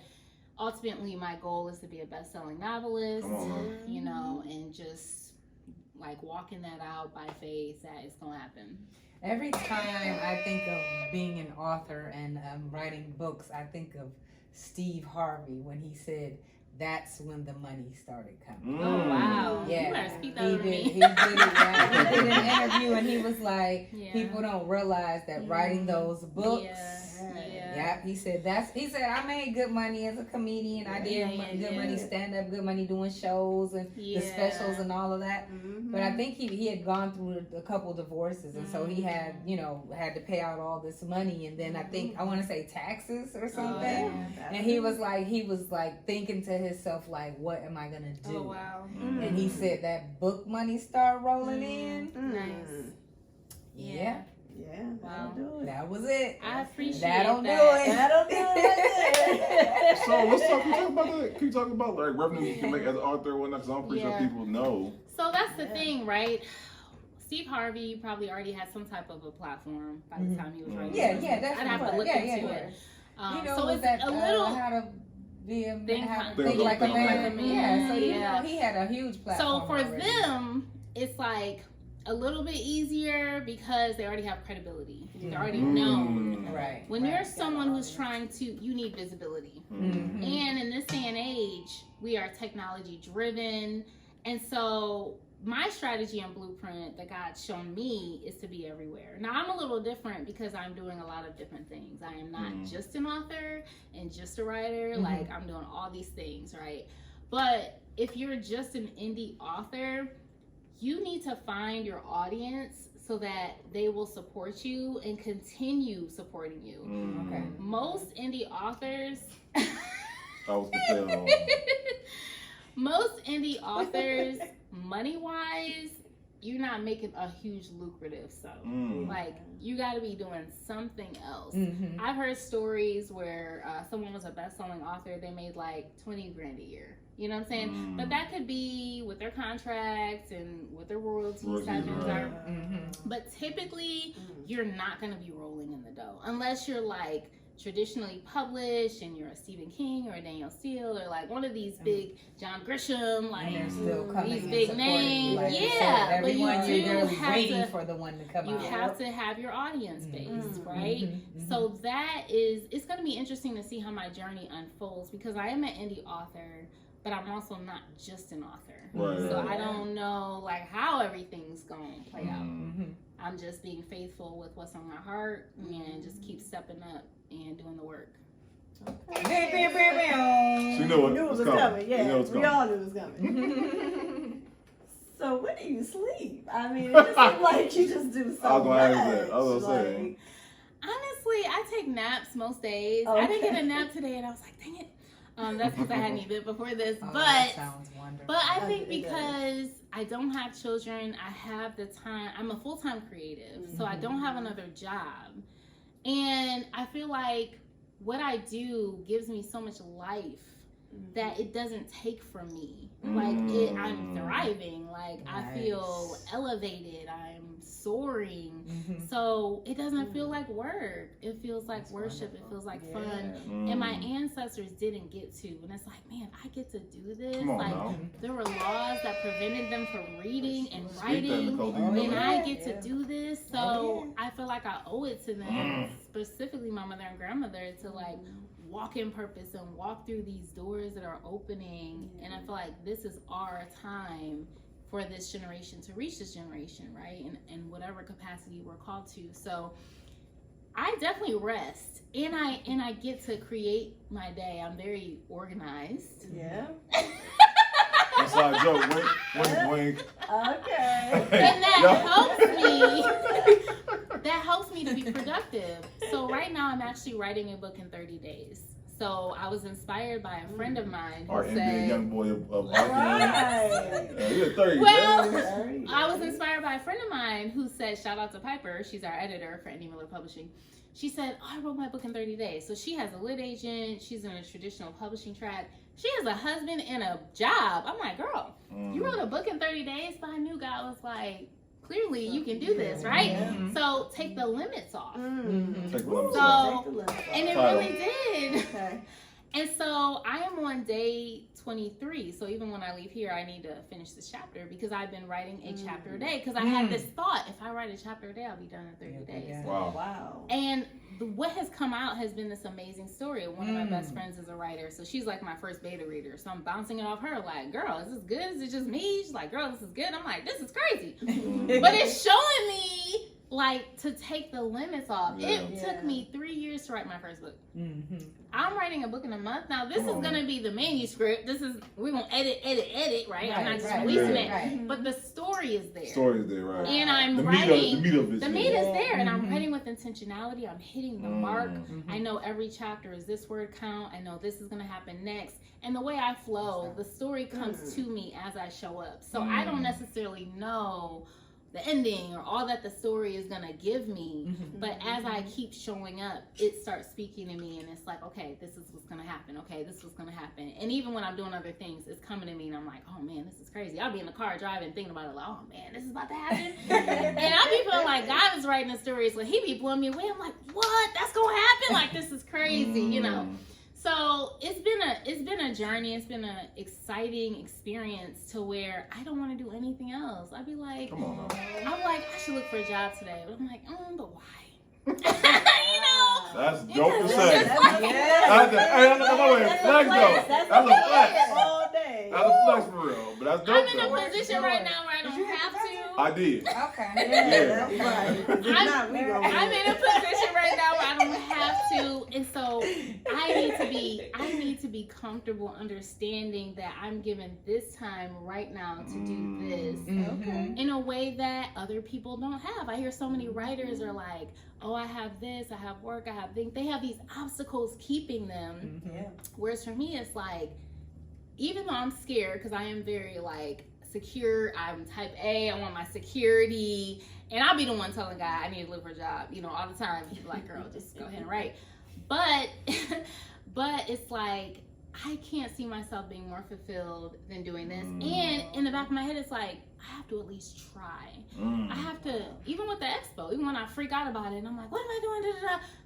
ultimately my goal is to be a best-selling novelist, you know, and just like walking that out by faith that it's gonna happen. Every time I think of being an author and writing books, I think of Steve Harvey when he said, that's when the money started coming. Oh wow! Yeah, You better speak that he over did. me. He did an interview, and he was like, Yeah. people don't realize that writing those books. Yeah. He said I made good money as a comedian. I did good money stand up, good money doing shows and the specials and all of that. Mm-hmm. But I think he had gone through a couple divorces, and so he had had to pay out all this money, and then I want to say taxes or something. And he was like thinking to himself like, what am I gonna do? Oh wow! And he said that book money started rolling in. Nice. Yeah. Yeah. Wow. That'll do it. That was it. I appreciate That'll that. do it. That'll do it. So let's talk about that. Can you talk about like revenue you can make as an author and whatnot? Because I'm pretty sure people know. So that's the thing, right? Steve Harvey probably already had some type of a platform by the time he was writing. Yeah, I'd definitely. have to look into it. So it's that a little how to be a think like a man. man. So Yeah. he had a huge platform. So for them, it's like a little bit easier because they already have credibility. They're already known. Right. When you're someone who's trying to, you need visibility. Mm-hmm. And in this day and age, we are technology driven. And so my strategy and blueprint that God's shown me is to be everywhere. Now I'm a little different because I'm doing a lot of different things. I am not just an author and just a writer. Like I'm doing all these things, right? But if you're just an indie author, you need to find your audience so that they will support you and continue supporting you. Okay. Most indie authors I was gonna say, most indie authors, money-wise, you're not making a huge lucrative sum. Like, you got to be doing something else. I've heard stories where someone was a best-selling author, they made like 20 grand a year. You know what I'm saying? But that could be with their contracts and with their royalties. But typically, you're not going to be rolling in the dough unless you're like traditionally published and you're a Stephen King or a Daniel Steele or like one of these big John Grisham, like these big names. Like but you do have to for the one to come you have to have your audience base, right? So that is, it's going to be interesting to see how my journey unfolds because I am an indie author, but I'm also not just an author. So I don't know like how everything's going to play out. I'm just being faithful with what's on my heart and just keep stepping up and doing the work. She knew it was coming. Yeah, we all knew it was coming. So when do you sleep? I mean, it just seems like you just do so much. I was gonna say. Honestly, I take naps most days. I didn't get a nap today, and I was like, dang it. That's because I hadn't eaten before this. That sounds wonderful. But I think because I don't have children, I have the time. I'm a full-time creative, so I don't have another job. And I feel like what I do gives me so much life that it doesn't take from me. Like I'm thriving. Like I feel elevated. I'm soaring. So it doesn't feel like work. It feels like worship. It feels like fun. And my ancestors didn't get to. And it's like, man, I get to do this. Like there were laws that prevented them from reading and writing. And I get to do this. So I feel like I owe it to them, specifically my mother and grandmother, to like walk in purpose and walk through these doors that are opening. And I feel like this is our time for this generation to reach this generation, right? And whatever capacity we're called to. So I definitely rest, and I get to create my day. I'm very organized. Yeah. That's how I joke. Wink. Okay. And that helps me. That helps me to be productive. So right now I'm actually writing a book in 30 days. So I was inspired by a friend of mine who Our said, NBA young boy of Right. You're 30. well, I was inspired by a friend of mine who said, shout out to Piper, she's our editor for Andy Miller Publishing. She said, I wrote my book in 30 days. So she has a lit agent, she's in a traditional publishing track. She has a husband and a job. I'm like, girl, you wrote a book in 30 days? But I knew God was like, clearly you can do this, right? So take the limits off. Take the limits off. And it really did. Okay. And so I am on day 23. So even when I leave here, I need to finish this chapter because I've been writing a chapter a day. Because I had this thought, if I write a chapter a day, I'll be done in 30 days. Wow. And what has come out has been this amazing story. One of my best friends is a writer, so she's like my first beta reader. So I'm bouncing it off her, like, girl, is this good? Is it just me? She's like, girl, this is good. I'm like, this is crazy. But it's showing me, like, to take the limits off. It took me 3 years to write my first book. I'm writing a book in a month. Now, this is going to be the manuscript. We're going to edit, right? I'm not just releasing it. Right. But the story is there. Story is there, right. And I'm the writing. Meat of the meat is there, and I'm writing with intentionality. I'm hitting the mark. I know every chapter is this word count. I know this is going to happen next. And the way I flow, the story comes to me as I show up. So I don't necessarily know the ending or all that the story is gonna give me, but as I keep showing up, it starts speaking to me, and it's like, okay, this is what's gonna happen. Okay, this is what's gonna happen. And even when I'm doing other things, it's coming to me, and I'm like, oh man, this is crazy. I'll be in the car driving, thinking about it, like, oh man, this is about to happen. And I'll be feeling like God is writing the story, so He be blowing me away. I'm like, what? That's gonna happen? Like, this is crazy, you know. So it's been a journey. It's been an exciting experience to where I don't want to do anything else. I'd be like, I'm like, I should look for a job today. But I'm like, but why? You know? That's dope to say. That's a flex. All day. That's a flex for real. But that's dope. I'm in a position right now where I don't have to. I did. Okay. That's right. I'm in a position right now where I don't have to, and so I need to be comfortable understanding that I'm given this time right now to do this in a way that other people don't have. I hear so many writers are like, oh, I have this, I have work, I have things. They have these obstacles keeping them. Whereas for me, it's like, even though I'm scared, because I am very like secure, I'm type A, I want my security, and I'll be the one telling God I need to look for a job, you know, all the time. He's like, girl, just go ahead and write. But it's like, I can't see myself being more fulfilled than doing this. And in the back of my head, it's like, I have to at least try. I have to, even with the expo, even when I freak out about it, and I'm like, what am I doing?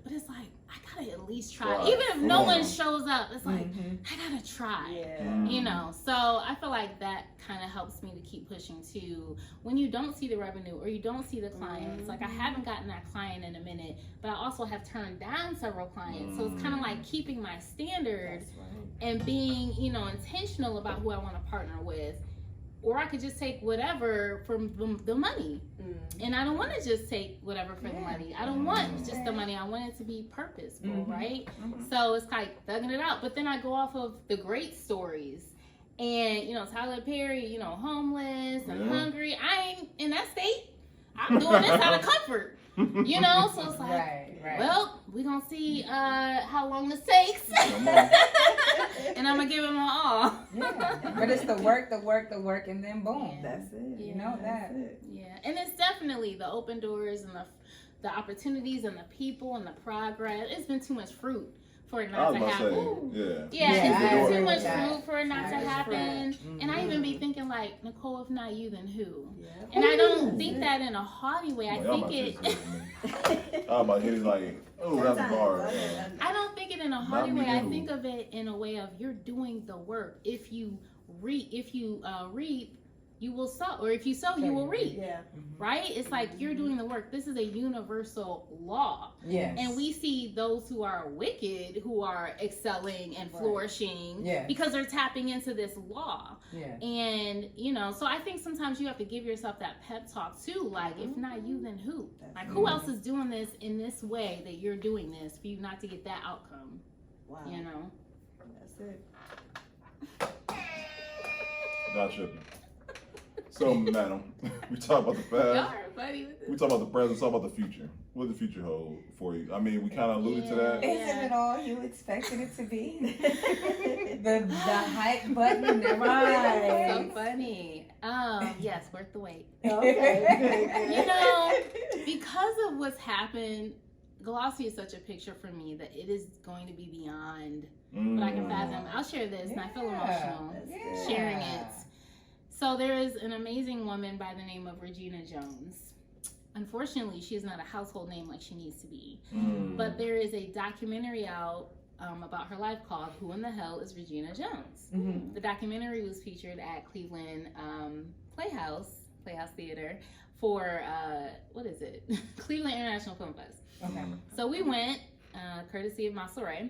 But it's like, I gotta at least try. Even if no one shows up, it's like, I gotta try. You know, so I feel like that kind of helps me to keep pushing too. When you don't see the revenue or you don't see the clients, like I haven't gotten that client in a minute, but I also have turned down several clients. So it's kind of like keeping my standard and being, you know, intentional about who I want to partner with. Or I could just take whatever from the money. And I don't want to just take whatever for the money. I don't want just the money. I want it to be purposeful, right? So it's like thugging it out. But then I go off of the great stories. And, you know, Tyler Perry, you know, homeless and hungry. I ain't in that state. I'm doing this out of comfort. You know? So it's like, well, we're going to see how long this takes. And I'm going to give it my all. But it's the work, and then boom. That's it. You know that. Yeah. And it's definitely the open doors and the opportunities and the people and the progress. It's been too much fruit for it not to happen. It's been too much fruit for it not to happen. And I even be thinking like, Nicole, if not you, then who? And I don't think that in a haughty way. I think it. I'm about to hit it like, oh, that's a bar. I don't think it in a haughty way. I think of it in a way of you're doing the work. If you reap, you will sow, or if you sow, you will reap. Right? It's like you're doing the work. This is a universal law. And we see those who are wicked, who are excelling and flourishing because they're tapping into this law. And, you know, so I think sometimes you have to give yourself that pep talk too. Like, if not you, then who? Like, who else is doing this in this way that you're doing this for you not to get that outcome? You know? That's it. Not tripping. So, madam, we talk about the past. We talk about the present. Talk about the future. What does the future hold for you? I mean, we kind of alluded to that. Isn't it all you expected it to be? the hype button, right? So funny. Yes, worth the wait. Okay. You know, because of what's happened, Glossy is such a picture for me that it is going to be beyond what I can fathom. I'll share this, and I feel emotional sharing it. So there is an amazing woman by the name of Regina Jones. Unfortunately, she is not a household name like she needs to be. But there is a documentary out about her life called Who in the Hell is Regina Jones? The documentary was featured at Cleveland Playhouse Playhouse Theater for what is it? Cleveland International Film Fest. Okay. So we went, courtesy of Masore,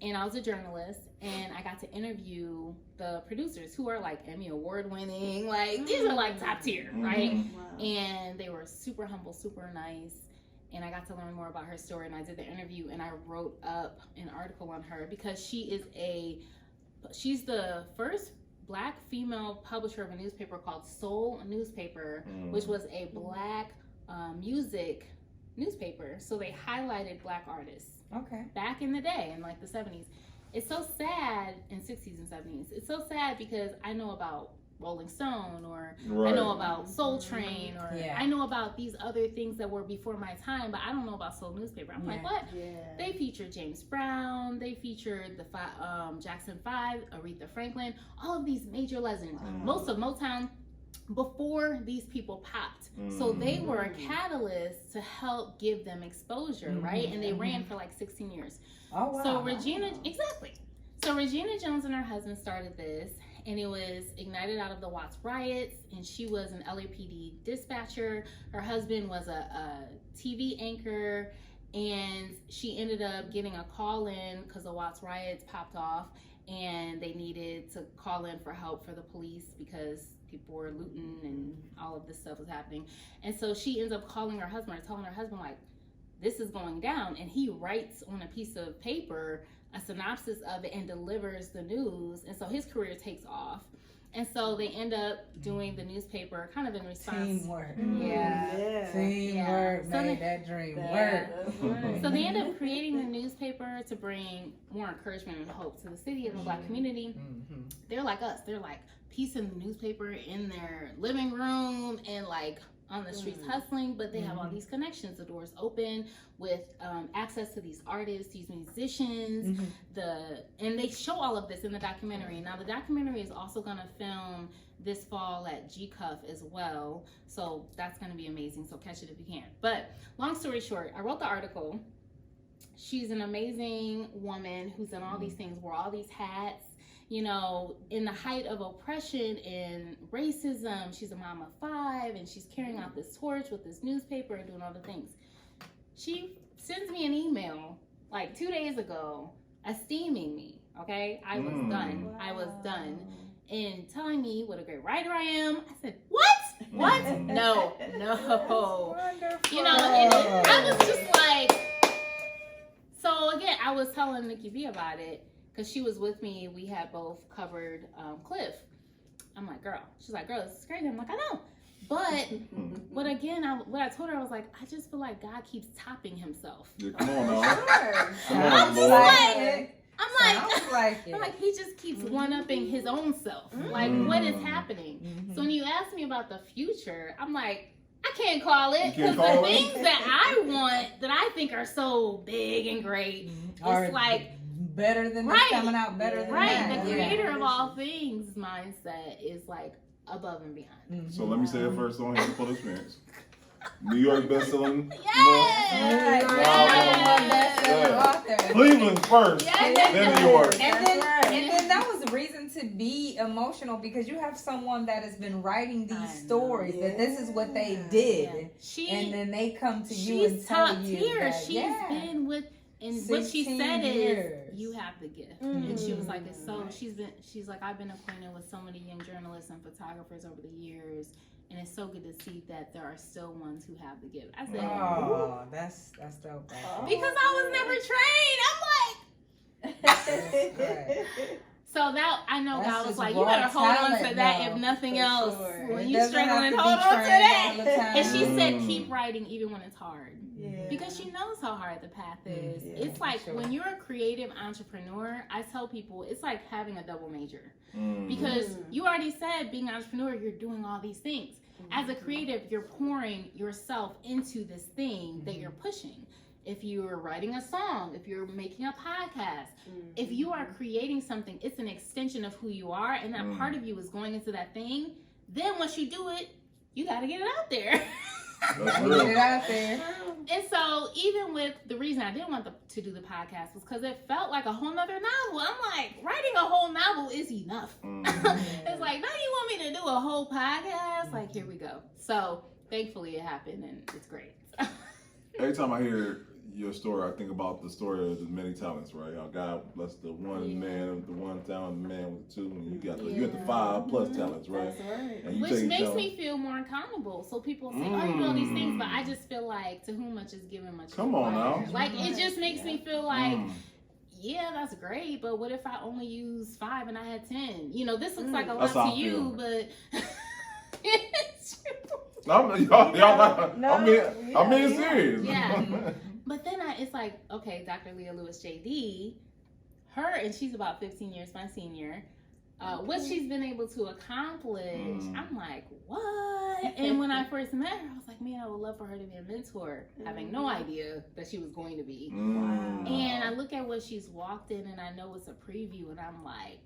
and I was a journalist, and I got to interview the producers who are like Emmy Award winning, like these are like top tier, right? Wow. And they were super humble, super nice. And I got to learn more about her story, and I did the interview, and I wrote up an article on her because she's the first Black female publisher of a newspaper called Soul Newspaper, which was a Black music newspaper. So they highlighted Black artists. Okay. Back in the day, in like the 70s. It's so sad, in 60s and 70s. It's so sad because I know about Rolling Stone, or I know about Soul Train, or I know about these other things that were before my time, but I don't know about Soul Newspaper. I'm like, what? Yeah. They featured James Brown, they featured the Jackson 5, Aretha Franklin, all of these major legends. Most of Motown before these people popped. So they were a catalyst to help give them exposure, right? And they ran for like 16 years. Oh, wow. So Regina Jones and her husband started this, and it was ignited out of the Watts riots, and she was an LAPD dispatcher. Her husband was a TV anchor, and she ended up getting a call in because the Watts riots popped off, and they needed to call in for help for the police because people were looting and all of this stuff was happening. And so she ends up calling her husband, or telling her husband, like, this is going down, and he writes on a piece of paper a synopsis of it and delivers the news, and so his career takes off. And so they end up doing the newspaper kind of in response. Teamwork. Teamwork made that dream work. So they end up creating the newspaper to bring more encouragement and hope to the city and the Black community. They're like us. They're like piecing the newspaper in their living room and like on the streets hustling, but they have all these connections. The doors open with access to these artists, these musicians, and they show all of this in the documentary. Now the documentary is also going to film this fall at GCUF as well, so that's going to be amazing, so catch it if you can. But long story short, I wrote the article. She's an amazing woman who's done all these things, wore all these hats. You know, in the height of oppression and racism, she's a mom of 5, and she's carrying out this torch with this newspaper and doing all the things. She sends me an email like 2 days ago, esteeming me, okay? I was done. Wow. I was done. And telling me what a great writer I am. I said, what? What? No. Wonderful. You know, and I was just like, so again, I was telling Nikki B about it, because she was with me. We had both covered Cliff. I'm like, girl. She's like, girl, this is crazy. I'm like, I know. But again, what I told her, I was like, I just feel like God keeps topping himself. Yeah, come on, now. Come on, I'm Lord. like, he just keeps one-upping his own self. Like, what is happening? So when you ask me about the future, I'm like, I can't call it, because the things that I want, that I think are so big and great, it's like, better than coming out better than that. The creator of all things mindset is like above and beyond. So let me say it first on here for the experience. New York bestselling. Cleveland first, then New York. And then that was a reason to be emotional, because you have someone that has been writing these stories that this is what they did, and then they come to you and tell you that she's been with. And what she said years. is, you have the gift. And she was like, it's so, she's like, I've been acquainted with so many young journalists and photographers over the years, and it's so good to see that there are still ones who have the gift. I said, oh, that's dope. Because I was never trained. I'm like, so that, I know that's God was like, you better hold on to that if nothing else. Sure. When you struggling, hold on to that. And she said, keep writing even when it's hard. Because she knows how hard the path is. It's like when you're a creative entrepreneur, I tell people it's like having a double major. Because you already said being an entrepreneur, you're doing all these things. As a creative, you're pouring yourself into this thing that you're pushing. If you're writing a song, if you're making a podcast, if you are creating something, it's an extension of who you are, and that part of you is going into that thing. Then once you do it, you got to get it out there. That's Get it real. out there. And so even with the reason I didn't want to do the podcast was because it felt like a whole nother novel. I'm like, writing a whole novel is enough. It's like, now you want me to do a whole podcast? Like, here we go. So thankfully it happened and it's great. Every time I hear your story, I think about the story of the many talents, right? How God bless the one man with the one talent, the man with the two, and you got the 5+ talents, right? That's right. And you Which take makes talent. me feel more accountable. So people say, oh, you do all these things, but I just feel like to whom much is given, much is Come on required. now. Like, it just makes me feel like, Mm. yeah, that's great, but what if I only use 5 and I had 10? You know, this looks like a That's lot how to I feel. you, but it's true. I'm being serious. Yeah. But then it's like, okay, Dr. Leah Lewis JD, her, and she's about 15 years my senior. What she's been able to accomplish, I'm like, what? And when I first met her, I was like, man, I would love for her to be a mentor, having no idea that she was going to be. Mm. And I look at what she's walked in, and I know it's a preview, and I'm like,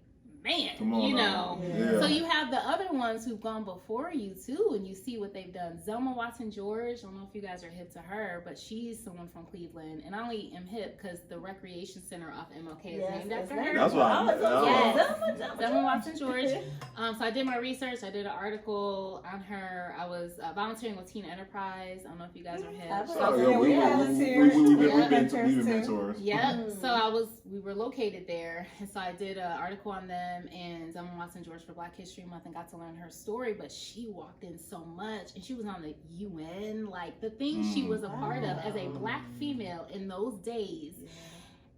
man, Come on you now. know. Yeah. So you have the other ones who've gone before you too, and you see what they've done. Zelma Watson George, I don't know if you guys are hip to her, but she's someone from Cleveland, and I only am hip because the recreation center off MLK is named after her. That's why Yes. Zelma Watson George. So I did my research. I did an article on her. I was volunteering with Teen Enterprise. I don't know if you guys are hip. Absolutely. We've been mentors. Yep. So we were located there, and so I did an article on them and Zelma Watson George for Black History Month and got to learn her story. But she walked in so much, and she was on the UN, like the things she was a part of as a Black female in those days.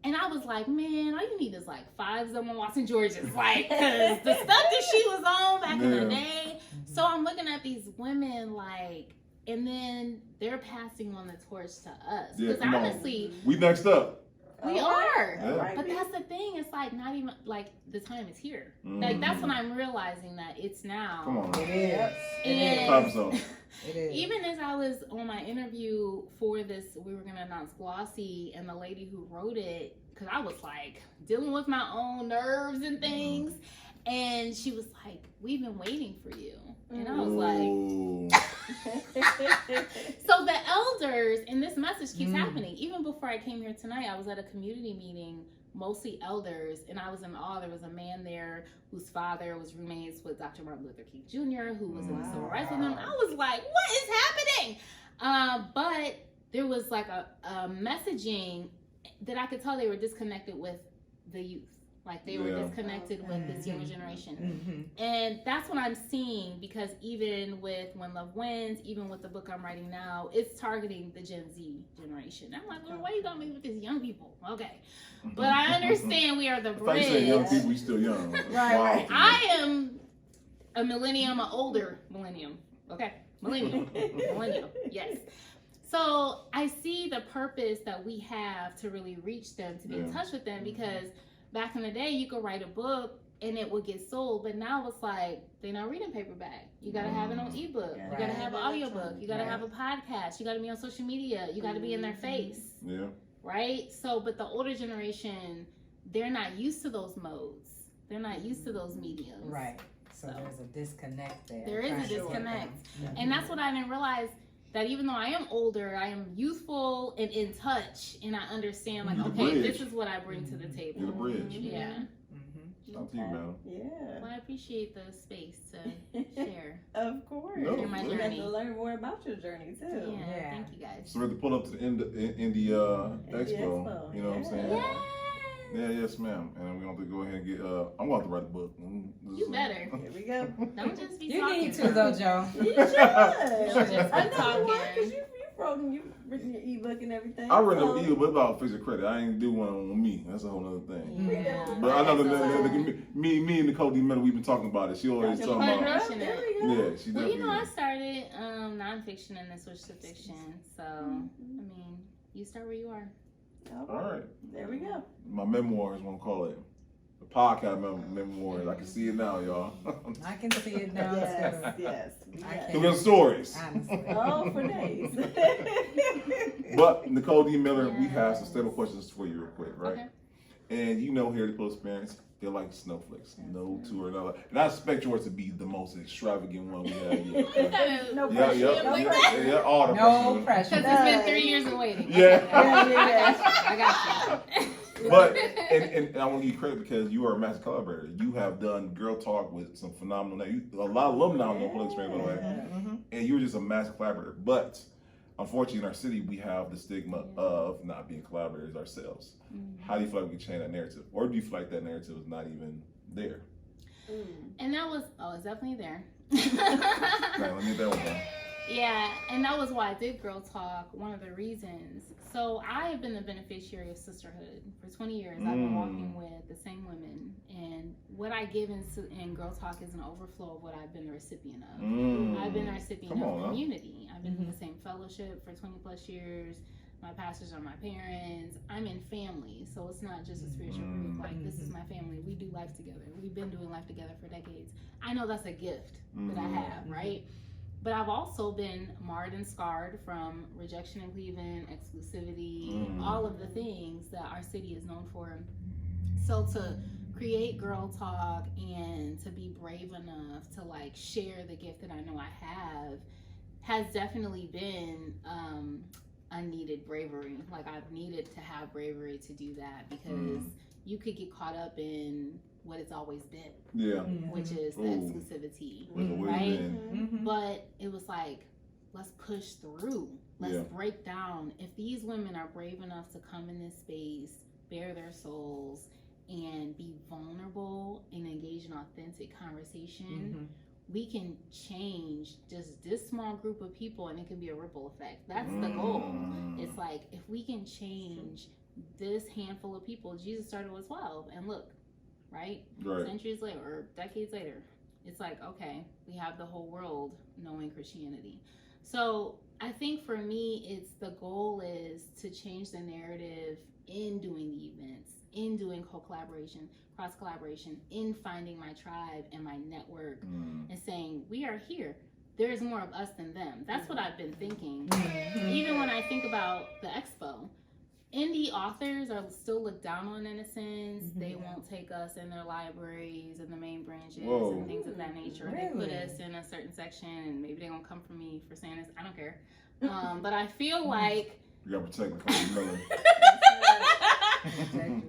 And I was like, man, all you need is like 5 Zelma Watson Georges, like, cause the stuff that she was on back in the day. So I'm looking at these women, like, and then they're passing on the torch to us. Yeah, Because honestly, we next up. we are. Yeah. But that's the thing. It's like not even like the time is here. Like that's when I'm realizing that it's now. Come on. It is. And Time zone. It is. even as I was on my interview for this, we were gonna announce Glossy, and the lady who wrote it, because I was like dealing with my own nerves and things, and she was like, "We've been waiting for you," and I was like. So the elders, and this message keeps happening. Even before I came here tonight, I was at a community meeting, mostly elders, and I was in awe. There was a man there whose father was roommates with Dr. Martin Luther King Jr., who was in the civil rights with him. I was like, what is happening? But there was like a messaging that I could tell they were disconnected with the youth. Like they were disconnected with this younger generation. And that's what I'm seeing, because even with When Love Wins, even with the book I'm writing now, it's targeting the Gen Z generation. I'm like, well, why you got me with these young people? Okay. But I understand we are the If I say young bridge. people, we still young. Right. I am a millennium, an older millennium. Okay. Millennium. Yes. So I see the purpose that we have to really reach them, to be in touch with them, because back in the day, you could write a book and it would get sold, but now it's like they're not reading paperback. You gotta have it on ebook. You gotta have an audiobook. You gotta have a podcast. You gotta be on social media. You gotta be in their face. Yeah. Right? So, but the older generation, they're not used to those modes. They're not used to those mediums. Right. So there's a disconnect there. There is a disconnect. And that's what I didn't realize, that even though I am older, I am youthful and in touch, and I understand, like, okay, this is what I bring to the table. You're the bridge. Yeah. Up to you, man. Yeah. Well, I appreciate the space to share. Of course. No, Share my You have journey. to learn more about your journey too. Yeah, thank you guys. So we have to pull up to the Indie Expo. You know what I'm saying? Yeah. Yeah, yes, ma'am. And we're going to go ahead and get. I'm going to have to write a book. You better. Here we go. Don't just be You talking. need to though, Joe. You should. Don't just be I know you talking. want, because you've written your ebook and everything. I read an so- ebook about physical credit. I ain't do one on me. That's a whole other thing. Yeah. But I know me and Nicole D. Metal, we've been talking about it. She always talking about it. Partnership. There we go. Yeah, she Well, definitely. you know, I started nonfiction and then switched to fiction. So, I mean, you start where you are. All right. There we go. My memoirs, want to call it. The podcast memoirs. I can see it now, y'all. I can see it now Yes, too. yes. I yes. Through the stories. Honestly. Oh, for days. But Nicole D. Miller, we have some stable questions for you real quick, right? Okay. And you know, here at the Post Parents, they're like snowflakes. No two or another. And I expect yours to be the most extravagant one we have yet. No pressure. Yeah, all the No pressure. Because it's been 3 years of waiting. Yeah. I got you. But and I want to give you credit because you are a master collaborator. You have done Girl Talk with some phenomenal names. A lot of alumni on the Public Experience, by the way. And you're just a master collaborator. But unfortunately, in our city, we have the stigma of not being collaborators ourselves. How do you feel like we can change that narrative? Or do you feel like that narrative is not even there? And that was, it's definitely there. Right, let me get that one down. Yeah, and that was why I did Girl Talk, one of the reasons. So I have been the beneficiary of sisterhood. For 20 years, I've been walking with the same women. And what I give in Girl Talk is an overflow of what I've been the recipient of. I've been the recipient of community. I've been in the same fellowship for 20 plus years. My pastors are my parents. I'm in family, so it's not just a spiritual group. Like, this is my family. We do life together. We've been doing life together for decades. I know that's a gift that I have, right? But I've also been marred and scarred from rejection in Cleveland, exclusivity, all of the things that our city is known for. So to create Girl Talk and to be brave enough to like share the gift that I know I have has definitely been unneeded bravery. Like, I've needed to have bravery to do that because you could get caught up in what it's always been, which is the exclusivity, right? But it was like, let's push through. Let's break down. If these women are brave enough to come in this space, bare their souls, and be vulnerable and engage in authentic conversation, we can change just this small group of people, and it can be a ripple effect. That's the goal. It's like, if we can change this handful of people, Jesus started with 12, and look, right? Centuries later or decades later, it's like, okay, we have the whole world knowing Christianity. So I think for me, it's the goal is to change the narrative in doing the events, in doing co-collaboration, cross-collaboration, in finding my tribe and my network and saying, we are here. There's more of us than them. That's what I've been thinking. Even when I think about the expo, indie authors are still looked down on in a sense. They won't take us in their libraries and the main branches and things of that nature. They put us in a certain section, and maybe they're gonna come for me for saying this. I don't care. But I feel like you gotta protect the Miller.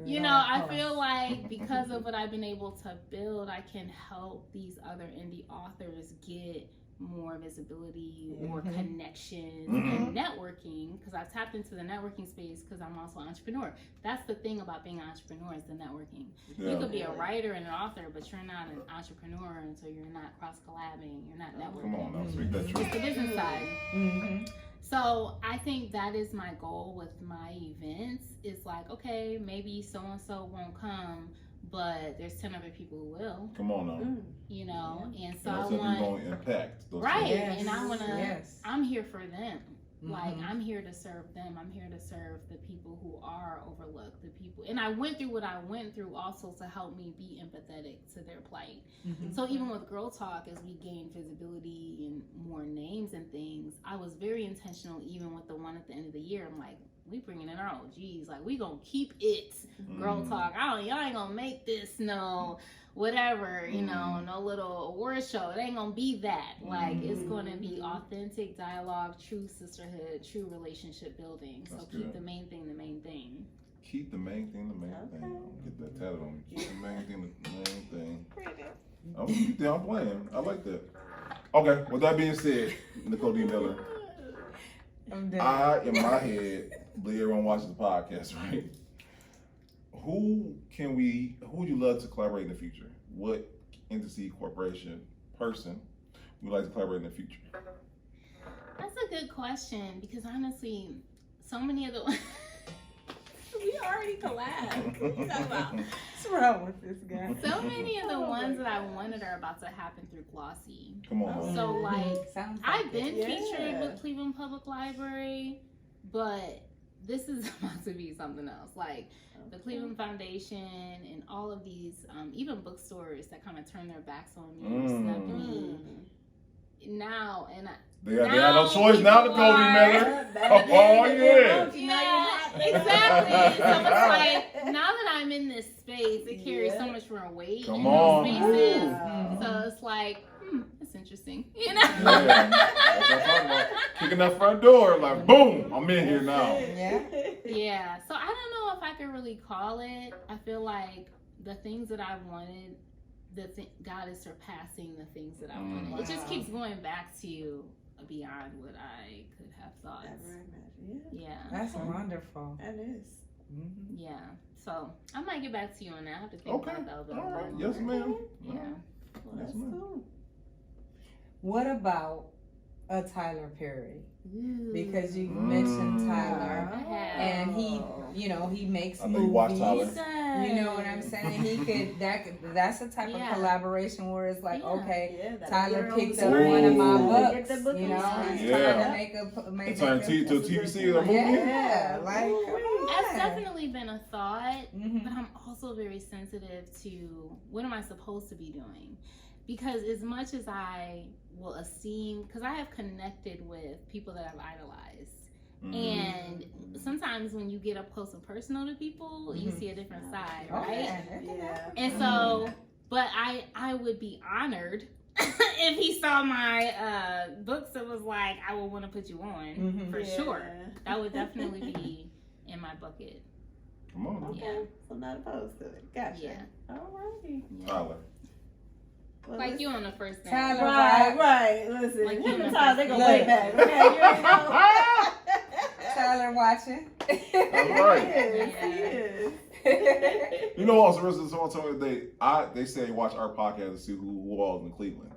You know, I feel like because of what I've been able to build, I can help these other indie authors get more visibility or connections and networking, because I've tapped into the networking space because I'm also an entrepreneur. That's the thing about being an entrepreneur, is the networking. You could be a writer and an author, but you're not an entrepreneur until you're not cross-collabing, you're not networking. Come on, now, speak that truth. It's the business side. So I think that is my goal with my events. It's like, okay, maybe so-and-so won't come, but there's 10 other people who will. Come on now. You know, and so I I want want, going to impact those right, people. and I want to, I'm here for them. Like, I'm here to serve them. I'm here to serve the people who are overlooked, the people. And I went through what I went through also to help me be empathetic to their plight. So even with Girl Talk, as we gained visibility and more names and things, I was very intentional even with the one at the end of the year. I'm like, we bringing in our OGs. Like, we gonna keep it Girl Talk. Y'all ain't gonna make this no whatever, you know, no little award show. It ain't gonna be that. Like, it's gonna be authentic dialogue, true sisterhood, true relationship building. So keep the main thing the main thing. Keep the main thing the main thing. Get that tatted on me. Keep the main thing the main thing. I'm playing. I like that. Okay, with that being said, Nicole D. Miller, I, in my head, believe everyone watches the podcast, right? Who would you love to collaborate in the future? What entity, corporation, person would you like to collaborate in the future? That's a good question, because honestly, so many of the we already collabed. What are you talking about? What's wrong with this guy? So many of the ones that I wanted are about to happen through Glossy. Come on. So like, I've been it. featured with Cleveland Public Library, but this is about to be something else. Like the Cleveland Foundation and all of these, even bookstores that kind of turn their backs on me or snub me. Now, and they have no choice now to Nicole D. Miller. Oh, yeah. Yeah, exactly. So it's like, now that I'm in this this space, it carries so much more weight Come in on. those spaces. Wow. So it's like, it's interesting, you know? Yeah, that's what I'm talking about. Kicking that front door, like, boom, I'm in here now. Yeah. Yeah, so I don't know if I could really call it. I feel like the things that I wanted, God is surpassing the things that I wanted. Wow. It just keeps going back to beyond what I could have thought. Yeah. That's wonderful. That is. Mm-hmm. Yeah. So I might get back to you on that. I have to think Okay. about that a little All right. bit more. Yes, ma'am. Yeah. Well, Yes, that's ma'am. cool. What about a Tyler Perry? Ooh. Because you mentioned Tyler, I have. and he, you know, he makes I know you watch movies. Tyler. You know what I'm saying? He could. That's a type Yeah. of collaboration where it's like, Yeah. okay, Yeah, that Tyler girl picked on up the one of my screen. books. Get the book You know, on the he's screen. trying to Yeah. make It turned to a TV or a movie? Yeah, like come on. That's definitely been a thought, Mhm. but I'm also very sensitive to what am I supposed to be doing? Because as much as I will esteem, because I have connected with people that I've idolized. And sometimes when you get up close and personal to people, you see a different side, Oh, right? Yeah. And so, but I would be honored if he saw my books that was like, I would want to put you on Mhm. for Yeah. sure. That would definitely be in my bucket. Come on. Okay. Yeah. So not opposed to it. Gotcha. Yeah. Alrighty. Yeah. Tyler. Well, Like you on the first name. Tyler. Right. Listen, Like him you and know, Tyler, they go look. way back. Okay, you already know. Tyler watching. That's right. Yes, he is. You know, also, someone told me they say they watch our podcast to see who all is in Cleveland,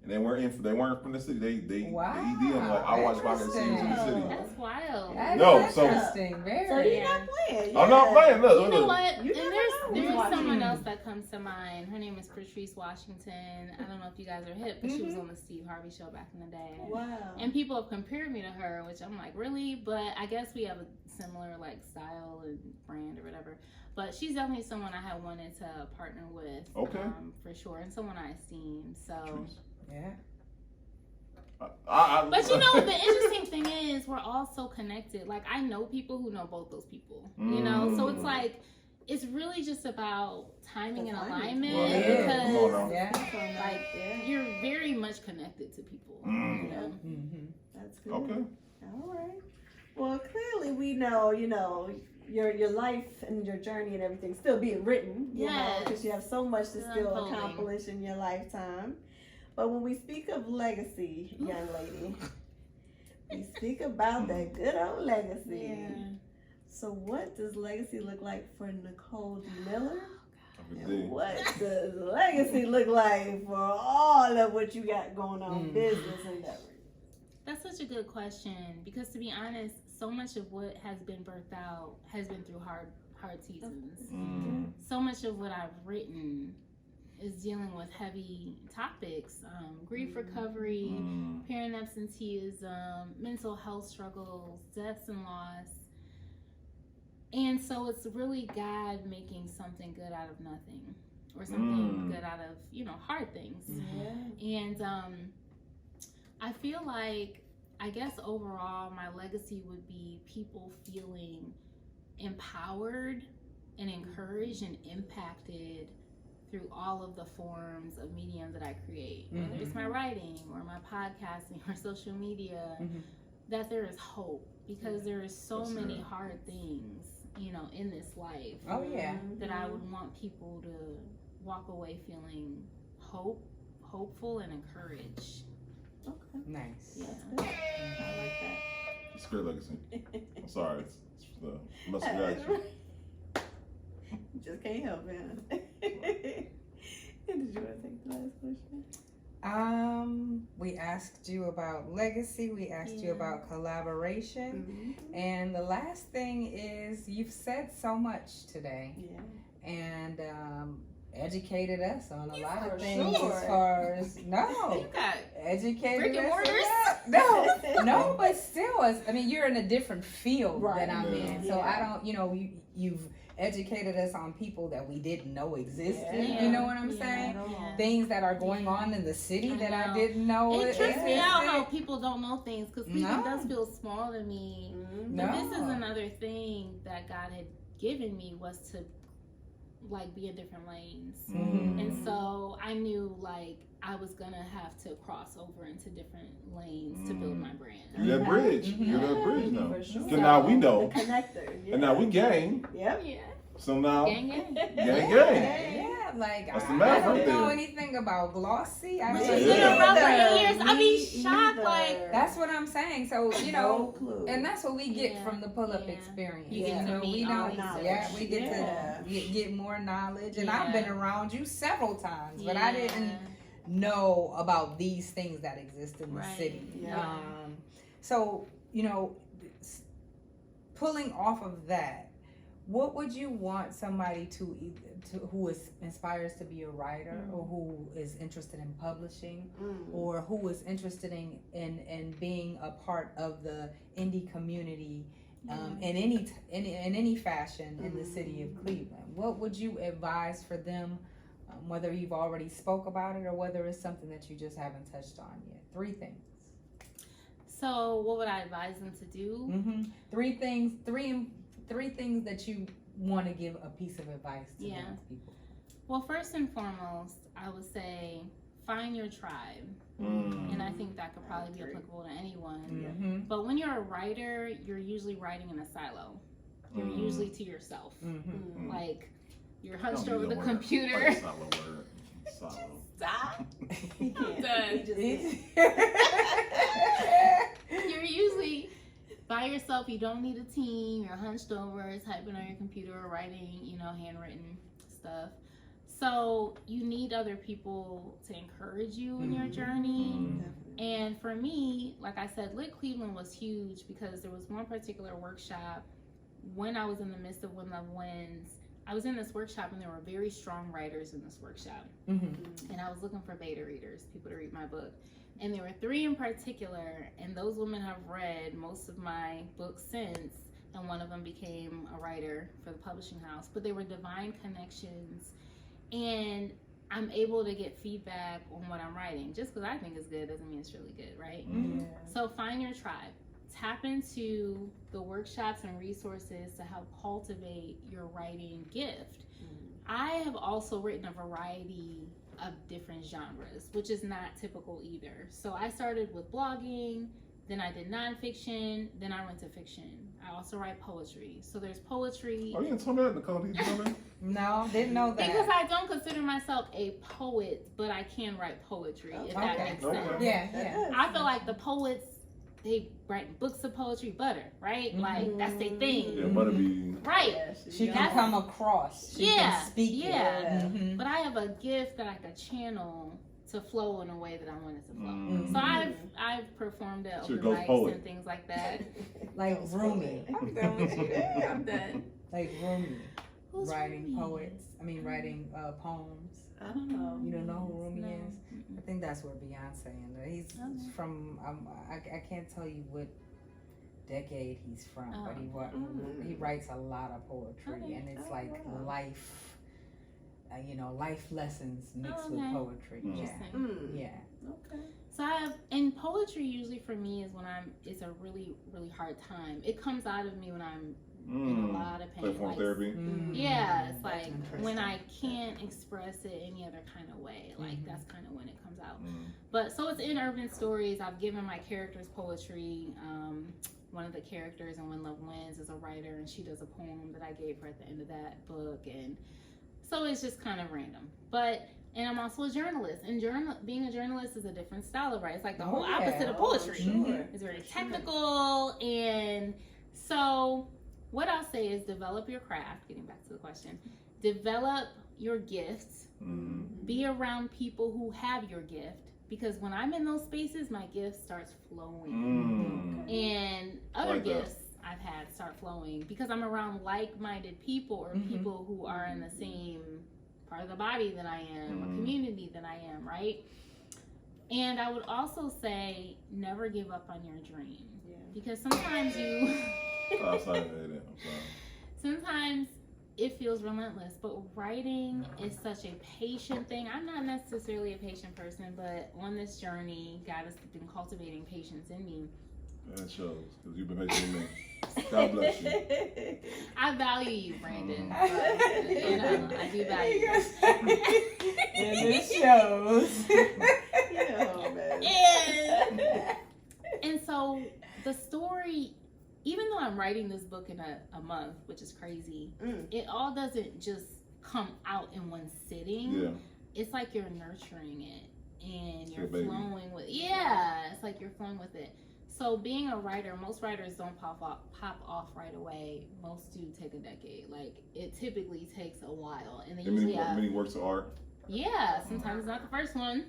and they weren't from the city. They Wow. EDM like I watch podcasts to see who's in the city. That's wild. That is No, so- interesting. So Very. you're not playing. I'm not playing. Look, You know look. what? You And never there's know who's watching. someone else that comes to mind. Her name is Patrice Washington. I don't know if you guys are hip, but she was on the Steve Harvey show back in the day. Wow. And people have compared me to her, which I'm like, really? But I guess we have a similar like style and brand or whatever. But she's definitely someone I had wanted to partner with. Okay. For sure, and someone I esteem. So. Yeah. But you know, the interesting thing is we're all so connected. Like I know people who know both those people. You know, so it's like it's really just about timing and alignment Well, yeah. Come on now. Yeah. like you're very much connected to people. You know? Mm-hmm. That's good. Okay. All right. Well, clearly we know, your life and your journey and everything still being written, Yes. because you have so much to Still still unfolding. accomplish in your lifetime. But when we speak of legacy, young lady, we speak about that good old legacy. Yeah. So what does legacy look like for Nicole D. Miller? Every And day. what does legacy look like for all of what you got going on, business endeavors? That's such a good question because to be honest, so much of what has been birthed out has been through hard seasons. So much of what I've written is dealing with heavy topics, grief recovery, parent absenteeism, mental health struggles, deaths and loss. And so it's really God making something good out of nothing or something good out of, hard things. Yeah. And I feel like, I guess overall, my legacy would be people feeling empowered and encouraged and impacted through all of the forms of medium that I create, whether it's my writing or my podcasting or social media, that there is hope because there is so many hard things, in this life. Oh yeah. That I would want people to walk away feeling hopeful and encouraged. Okay. Nice. Yeah. That's good. I like that. It's great legacy. I'm sorry. It's the must reaction. You just can't help it. And did you want to take the last question? We asked you about legacy. We asked you about collaboration. And the last thing is you've said so much today. Yeah. And educated us on a lot For of things sure. as far as You no got educated brick and us mortars? on that. No, but still, you're in a different field Right. that I'm in, so Yeah. I don't, you've educated us on people that we didn't know existed. Yeah. You know what I'm saying? Yeah. Things that are going on in the city I that I know. didn't know. It trips me out how existed. people don't know things because Cleveland does feel small to me. Mm-hmm. No. But this is another thing that God had given me was to like be in different lanes. Mm. And so I knew like I was gonna have to cross over into different lanes to build my brand. You're that bridge. Mhm. You're that bridge now. For sure. So now we know. The connector. Yeah. And now we gang. Yep. Yeah. So now, Gang, gang. gang. Yeah, like That's the I math don't right know there. anything about Glossy. I But mean, you've Yeah. been around for Neither. 8 years. I Me be shocked, either. like that's what I'm saying. So you No know, clue. and that's what we get Yeah, from the pull-up yeah. experience. You get to know, meet we all don't. these Yeah, we get Yeah. to get more knowledge. And Yeah. I've been around you several times, but I Yeah. didn't know about these things that exist in the Right. city. Yeah. So you know, pulling off of that, what would you want somebody to who is inspires to be a writer, or who is interested in publishing, or who is interested in being a part of the indie community in any fashion in the city of Cleveland? What would you advise for them, whether you've already spoke about it or whether it's something that you just haven't touched on yet? 3 things. So what would I advise them to do? Mm-hmm. 3 things. Three things that you want to give a piece of advice to Yeah. those people. Well, first and foremost, I would say find your tribe. Mm. And I think that could probably be applicable to anyone. Mm-hmm. But when you're a writer, you're usually writing in a silo. You're usually to yourself. Mm-hmm. Like you're I don't hunched use over that the word. computer. Like silo word. Silo. Stop. He can't. Done. He just can't. You're usually by yourself. You don't need a team. You're hunched over, typing on your computer, or writing, handwritten stuff. So you need other people to encourage you in your journey. And for me, like I said, Lit Cleveland was huge because there was one particular workshop when I was in the midst of When Love Wins. I was in this workshop and there were very strong writers in this workshop. Mm-hmm. And I was looking for beta readers, people to read my book. And there were 3 in particular, and those women have read most of my books since, and one of them became a writer for the publishing house. But they were divine connections, and I'm able to get feedback on what I'm writing. Just because I think it's good doesn't mean it's really good, right? Yeah. So find your tribe. Tap into the workshops and resources to help cultivate your writing gift. I have also written a variety of different genres, which is not typical either. So I started with blogging, then I did nonfiction, then I went to fiction. I also write poetry. So there's poetry. Oh, you didn't tell me that, Nicole. Did you tell me? No, didn't know that. Because I don't consider myself a poet, but I can write poetry, if that Okay. makes Okay. sense. Yeah. I feel like the poets, they write books of poetry better, right? Like that's their thing. Yeah, butter be. Right. Yeah, She can That's- come across. She Yeah, can speak yeah. it. Mhm. But I have a gift that I could channel to flow in a way that I want it to flow. Mm. So I've performed at She a open ghost mics poet. and things like that. Like Rumi. I'm done with you there. I'm done. Like Rumi. Who's Writing Rumi? poets. I mean, writing poems. I don't know. You don't know who Rumi No. is? I think that's where Beyonce and he's Okay. from. I can't tell you what decade he's from, but Oh. he writes a lot of poetry, Okay. and it's Oh, like wow. life. Life lessons mixed with Okay. poetry. Yeah, Interesting. yeah. Okay. So and poetry usually for me is when it's a really, really hard time. It comes out of me when I'm in a lot of pain. Like form like, therapy. Yeah, it's like Interesting. when I can't express it any other kind of way. Like Mhm. that's kind of when it comes out. Mm. But so it's in Urban Stories. I've given my characters poetry. One of the characters in When Love Wins is a writer, and she does a poem that I gave her at the end of that book. And so it's just kind of random. And I'm also a journalist. And being a journalist is a different style of writing. It's like the whole yeah. opposite of poetry. Sure. It's very technical. And so what I'll say is develop your craft. Getting back to the question. Develop your gifts. Mm. Be around people who have your gift. Because when I'm in those spaces, my gift starts flowing. Mm. And other Like that. gifts I've had start flowing because I'm around like-minded people or people who are in the same part of the body that I am, a community that I am, right? And I would also say never give up on your dream. Yeah. Because sometimes I'm sorry. I'm sorry. sometimes it feels relentless, but writing is such a patient thing. I'm not necessarily a patient person, but on this journey, God has been cultivating patience in me. That shows, because you've been making me. God bless you. I value you, Brandon. You know, I do value you. And it shows. Yeah, man. And so the story, even though I'm writing this book in a month, which is crazy, it all doesn't just come out in one sitting. Yeah. It's like you're nurturing it and It's you're your baby. flowing with it's like you're flowing with it. So being a writer, most writers don't pop off right away. Most do take a decade. Like it typically takes a while, and they usually have many works of art. Yeah, sometimes it's not the first one.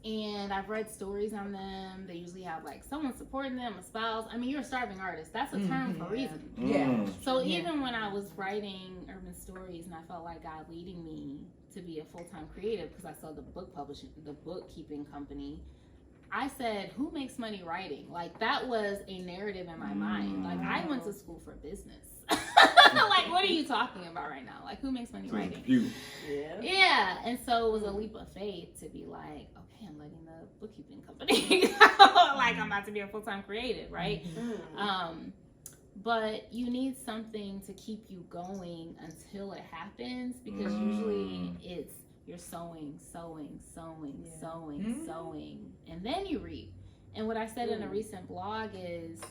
And I've read stories on them. They usually have like someone supporting them, a spouse. I mean, you're a starving artist. That's a term for a reason. Yeah. So even when I was writing urban stories, and I felt like God leading me to be a full-time creative because I saw the bookkeeping company, I said, who makes money writing? Like that was a narrative in my mind. Like I went to school for business. Like what are you talking about right now? Like who makes money writing? You. Yeah. And so it was a leap of faith to be like, okay, I'm letting the bookkeeping company like I'm about to be a full-time creative, right? But you need something to keep you going until it happens, because usually it's you're sowing, and then you reap. And what I said in a recent blog is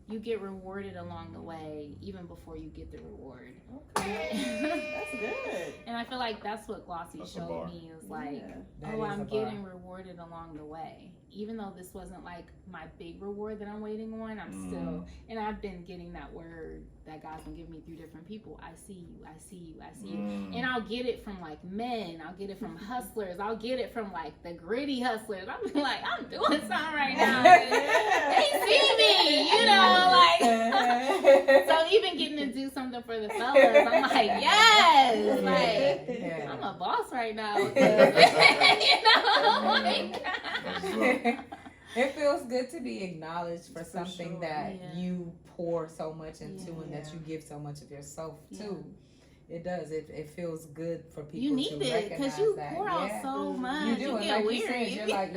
you get rewarded along the way, even before you get the reward. Okay. That's good. And I feel like that's what Glossy showed me, is like, I'm getting rewarded along the way. Even though this wasn't like my big reward that I'm waiting on, I'm still, and I've been getting that word that God's been giving me through different people. I see you, I see you, I see you. And I'll get it from like men, I'll get it from hustlers, I'll get it from like the gritty hustlers. I'm like, I'm doing something right now. They see me, you know, like. So even getting to do something for the fellas, I'm like, yes, like I'm a boss right now. You know, like. It feels good to be acknowledged for something that you pour so much into and that you give so much of yourself to. It does. It feels good for people you need to it recognize you that. pour out so much. You do. You And get like weary. you said, you're like,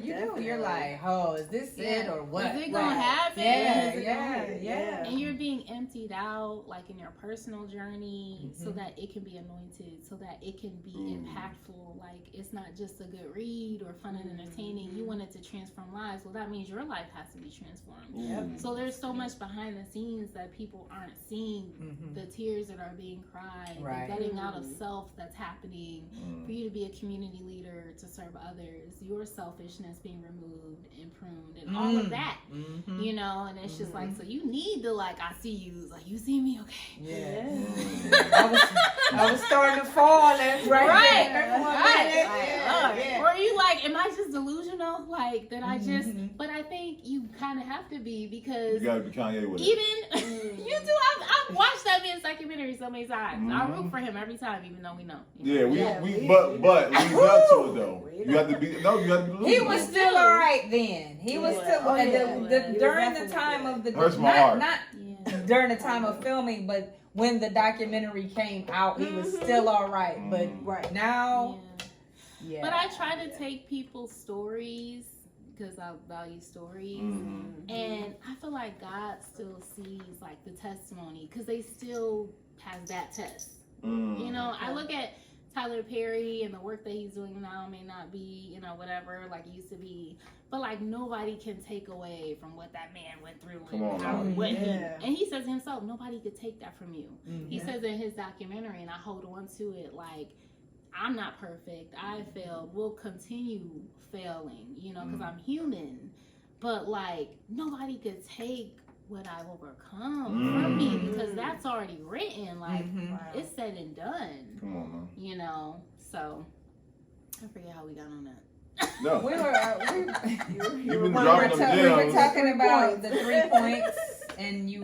you do. You're like, oh, is this it or what? Is it gonna happen? Yeah. And you're being emptied out, like in your personal journey, so that it can be anointed, so that it can be impactful. Like it's not just a good read or fun and entertaining. You want it to transform lives. Well, that means your life has to be transformed. So there's so much behind the scenes that people aren't seeing. The tears that are being cried, the gutting out of self that's happening, for you to be a community leader, to serve others, your selfishness being removed and pruned, and all of that, you know. And it's just like, so you need to like, I see you, like you see me, okay. I was starting to fall left, right. Or you like, am I just delusional? Like that I just, but I think you kind of have to be, because you gotta be Kanye with it. Even you do. I've watched that man's documentary so many times. I root for him every time, even though we know. But lead up to it though. You have to be delusional. He was still all right then. He was still during the time of the hurts my heart. Not during the time of filming, but when the documentary came out, he was still all right. But now, But I try to take people's stories, because I value stories, and I feel like God still sees like the testimony, because they still have that test. You know, I look at Tyler Perry and the work that he's doing now may not be, you know, whatever like it used to be, but like nobody can take away from what that man went through and he says himself, nobody could take that from you. He says in his documentary, and I hold on to it, like, I'm not perfect, I failed, will continue failing, you know, because I'm human, but like nobody could take what I've overcome from me, because that's already written, like it's said and done. Come on, man. You know, so I forget how we got on that. No, we were dropping them gems. We were talking about the 3 points, and you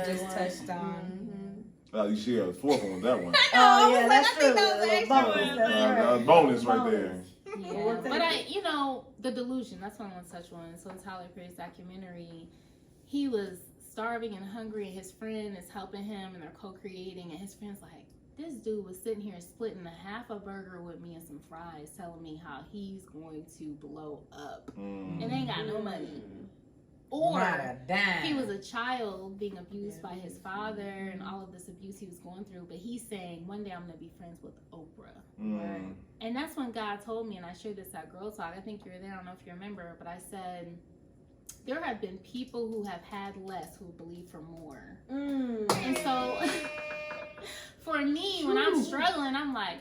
just touched on. Oh, you see, the fourth one, that one. That's true. That's bonus right there. Yeah, but you know, the delusion. That's what I want to touch on. So in Tyler Perry's documentary, he was starving and hungry, and his friend is helping him, and they're co-creating, and his friend's like, this dude was sitting here splitting half a burger with me and some fries, telling me how he's going to blow up and ain't got no money. Or not a dime. he was a child being abused by his father and all of this abuse he was going through. But he's saying, one day I'm going to be friends with Oprah. Mm. And that's when God told me, and I shared this at Girl Talk. I think you were there. I don't know if you remember. But I said, there have been people who have had less who believe for more. And so for me, when I'm struggling, I'm like,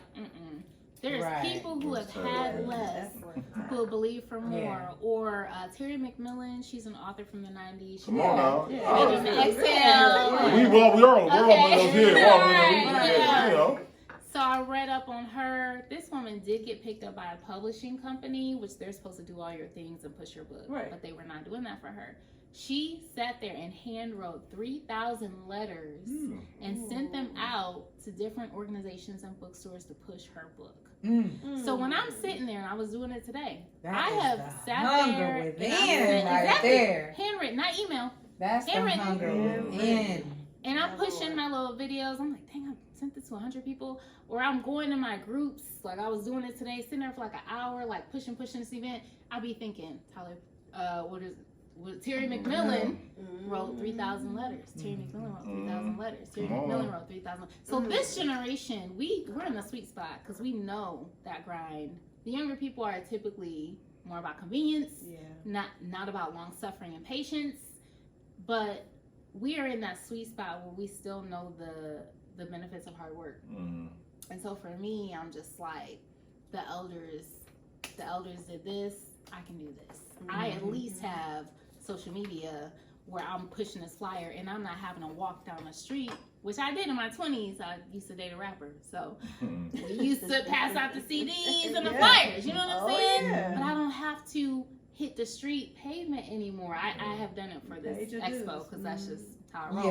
There's people who have had less who believe for more. Yeah. Or Terry McMillan, she's an author from the 90s. Come on now. Exhale. We're all one of those here. Right. You know. So I read up on her. This woman did get picked up by a publishing company, which they're supposed to do all your things and push your book. Right. But they were not doing that for her. She sat there and hand wrote 3,000 letters and sent them out to different organizations and bookstores to push her book. So when I'm sitting there, and I was doing it today, I have sat there within there, handwritten, not email. That's the handwritten. hunger within. And I'm pushing my little videos. I'm like, dang, I sent this to 100 people. Or I'm going to my groups, like I was doing it today, sitting there for like an hour, like pushing this event. I'll be thinking, Tyler, Terry McMillan wrote 3,000 letters. Terry McMillan wrote 3,000 letters. Terry McMillan wrote 3,000. So this generation, we're in the sweet spot because we know that grind. The younger people are typically more about convenience, not about long suffering and patience. But we are in that sweet spot where we still know the benefits of hard work. And so for me, I'm just like, the elders did this, I can do this. I at least have social media where I'm pushing this flyer and I'm not having to walk down the street, which I did in my 20s. I used to date a rapper, so we used to pass out the CDs and the flyers, you know what I'm saying? Yeah. But I don't have to hit the street pavement anymore. I have done it for this expo because that's just how I roll.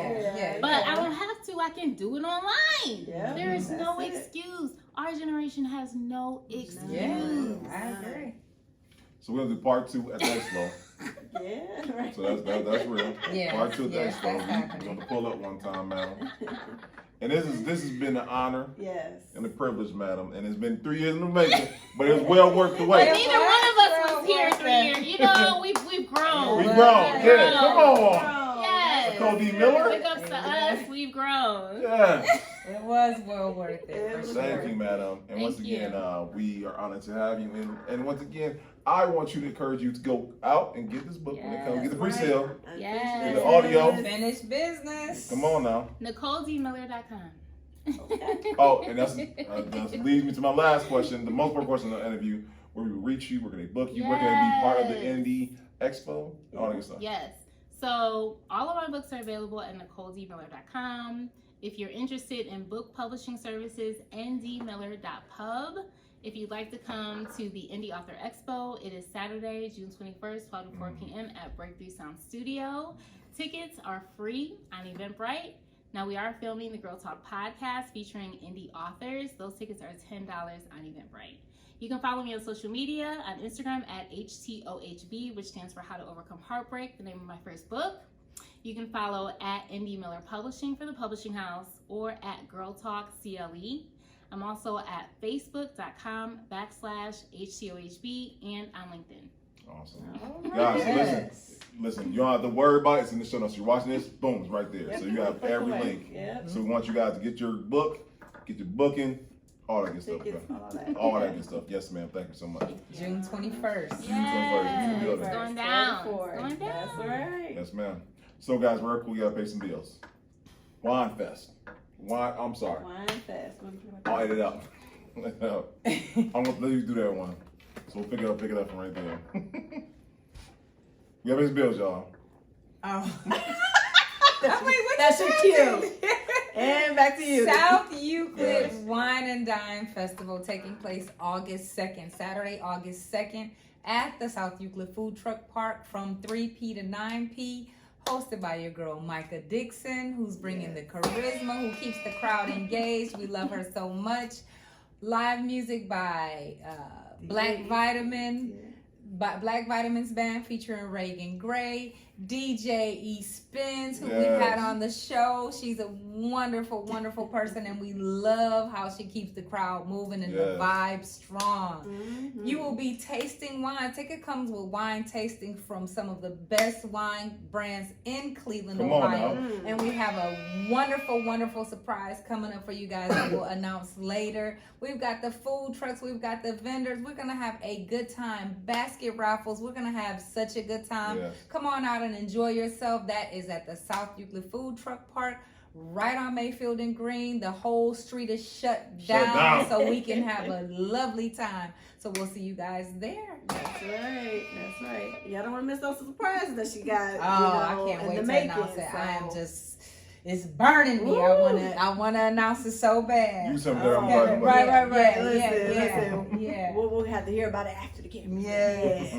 But I don't have to. I can do it online. There is no excuse. Our generation has no excuse. Yeah, I agree. So we're gonna do part 2 at the expo. Right. So that's real. Yeah. Part 2 at the Yes, expo. that's We're happening. gonna pull up one time, madam. And this has been an honor and a privilege, madam. And it's been 3 years in the making, but it was well worth the But wait. neither one of us was here 3 years. You know, we've grown. We've grown. Yeah, come on. Yes. Nicole D. Miller. Big ups to us. We've grown. Yeah. It was well worth it. For Thank sure. you, madam. And once Thank again, you. we are honored to have you. And once again, I want you to encourage you to go out and get this book when it comes. Get the pre-sale. Yes. Get the audio. Finished business. Come on now. NicoleDMiller.com. Oh, and that leads me to my last question, the most important question of the interview. Where we reach you, we're going to book you, we're going to be part of the Indie Expo, all that good stuff. Yes. So all of my books are available at NicoleDMiller.com. If you're interested in book publishing services, ndmiller.pub. If you'd like to come to the Indie Author Expo, it is Saturday, June 21st, 12 to 4 p.m. at Breakthrough Sound Studio. Tickets are free on Eventbrite. Now, we are filming the Girl Talk podcast featuring indie authors. Those tickets are $10 on Eventbrite. You can follow me on social media, on Instagram at HTOHB, which stands for How to Overcome Heartbreak, the name of my first book. You can follow at Indie Miller Publishing for the publishing house or at Girl Talk CLE. I'm also at facebook.com/HTOHB and on LinkedIn. Awesome. Guys, listen, you don't have to worry about it. It's in the show notes. You're watching this, boom, it's right there. So you have every link. So we want you guys to get your book, get your booking, all that good stuff. All that good stuff. Yes, ma'am. Thank you so much. June 21st. Yes, June 21st. it's going down. It's going down. That's right. Yes, ma'am. So, guys, real quick, we gotta pay some bills. Wine Fest. I'm sorry. Wine Fest. I'll edit it out. I'm gonna let you do that one. So we'll pick it up from right there. We gotta pay some bills, y'all. Oh. That's your cue. And back to you. South Euclid Wine and Dine Festival taking place August 2nd, Saturday, August 2nd at the South Euclid Food Truck Park from 3 p. to 9 p. Hosted by your girl Micah Dixon, who's bringing the charisma, who keeps the crowd engaged. We love her so much. Live music by Black Vitamin's band featuring Reagan Gray. DJ E Spins, who Yes. we've had on the show. She's a wonderful, wonderful person, and we love how she keeps the crowd moving and the vibe strong. Mm-hmm. You will be tasting wine. Ticket comes with wine tasting from some of the best wine brands in Cleveland, Ohio. And we have a wonderful, wonderful surprise coming up for you guys that we'll announce later. We've got the food trucks. We've got the vendors. We're going to have a good time. Basket raffles. We're going to have such a good time. Yes. Come on out and enjoy yourself. That is at the South Euclid Food Truck Park, right on Mayfield and Green. The whole street is shut down so we can have a lovely time. So we'll see you guys there. That's right. That's right. Y'all don't want to miss those surprises that she got. Oh, I can't wait to announce it. I am just... It's burning me. I wanna announce it so bad. You something there, Right. Listen. Yeah. We'll have to hear about it after the camera. Yes.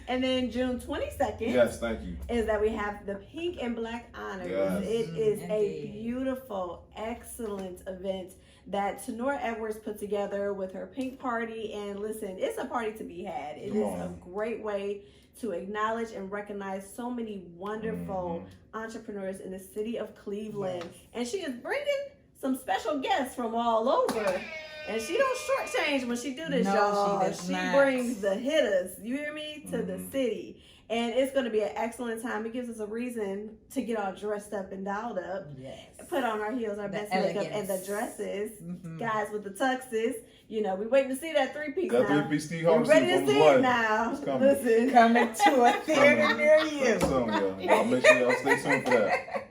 And then June 22nd. Yes, thank you. Is that we have the Pink and Black Honors. Yes. It is a beautiful, excellent event that Tenora Edwards put together with her Pink Party. And listen, it's a party to be had. It is a great way to acknowledge and recognize so many wonderful entrepreneurs in the city of Cleveland. Yes. And she is bringing some special guests from all over. And she don't shortchange when she do this, y'all. She brings the hitters, you hear me, to the city. And it's going to be an excellent time. It gives us a reason to get all dressed up and dialed up. Yes. Put on our heels, our best makeup, and the dresses. Guys with the tuxes. You know, we waiting to see that three-piece now. That three-piece Steve Harvey. We're ready to see it now. Listen. Coming to a theater near you. Y'all make sure y'all stay tuned for that.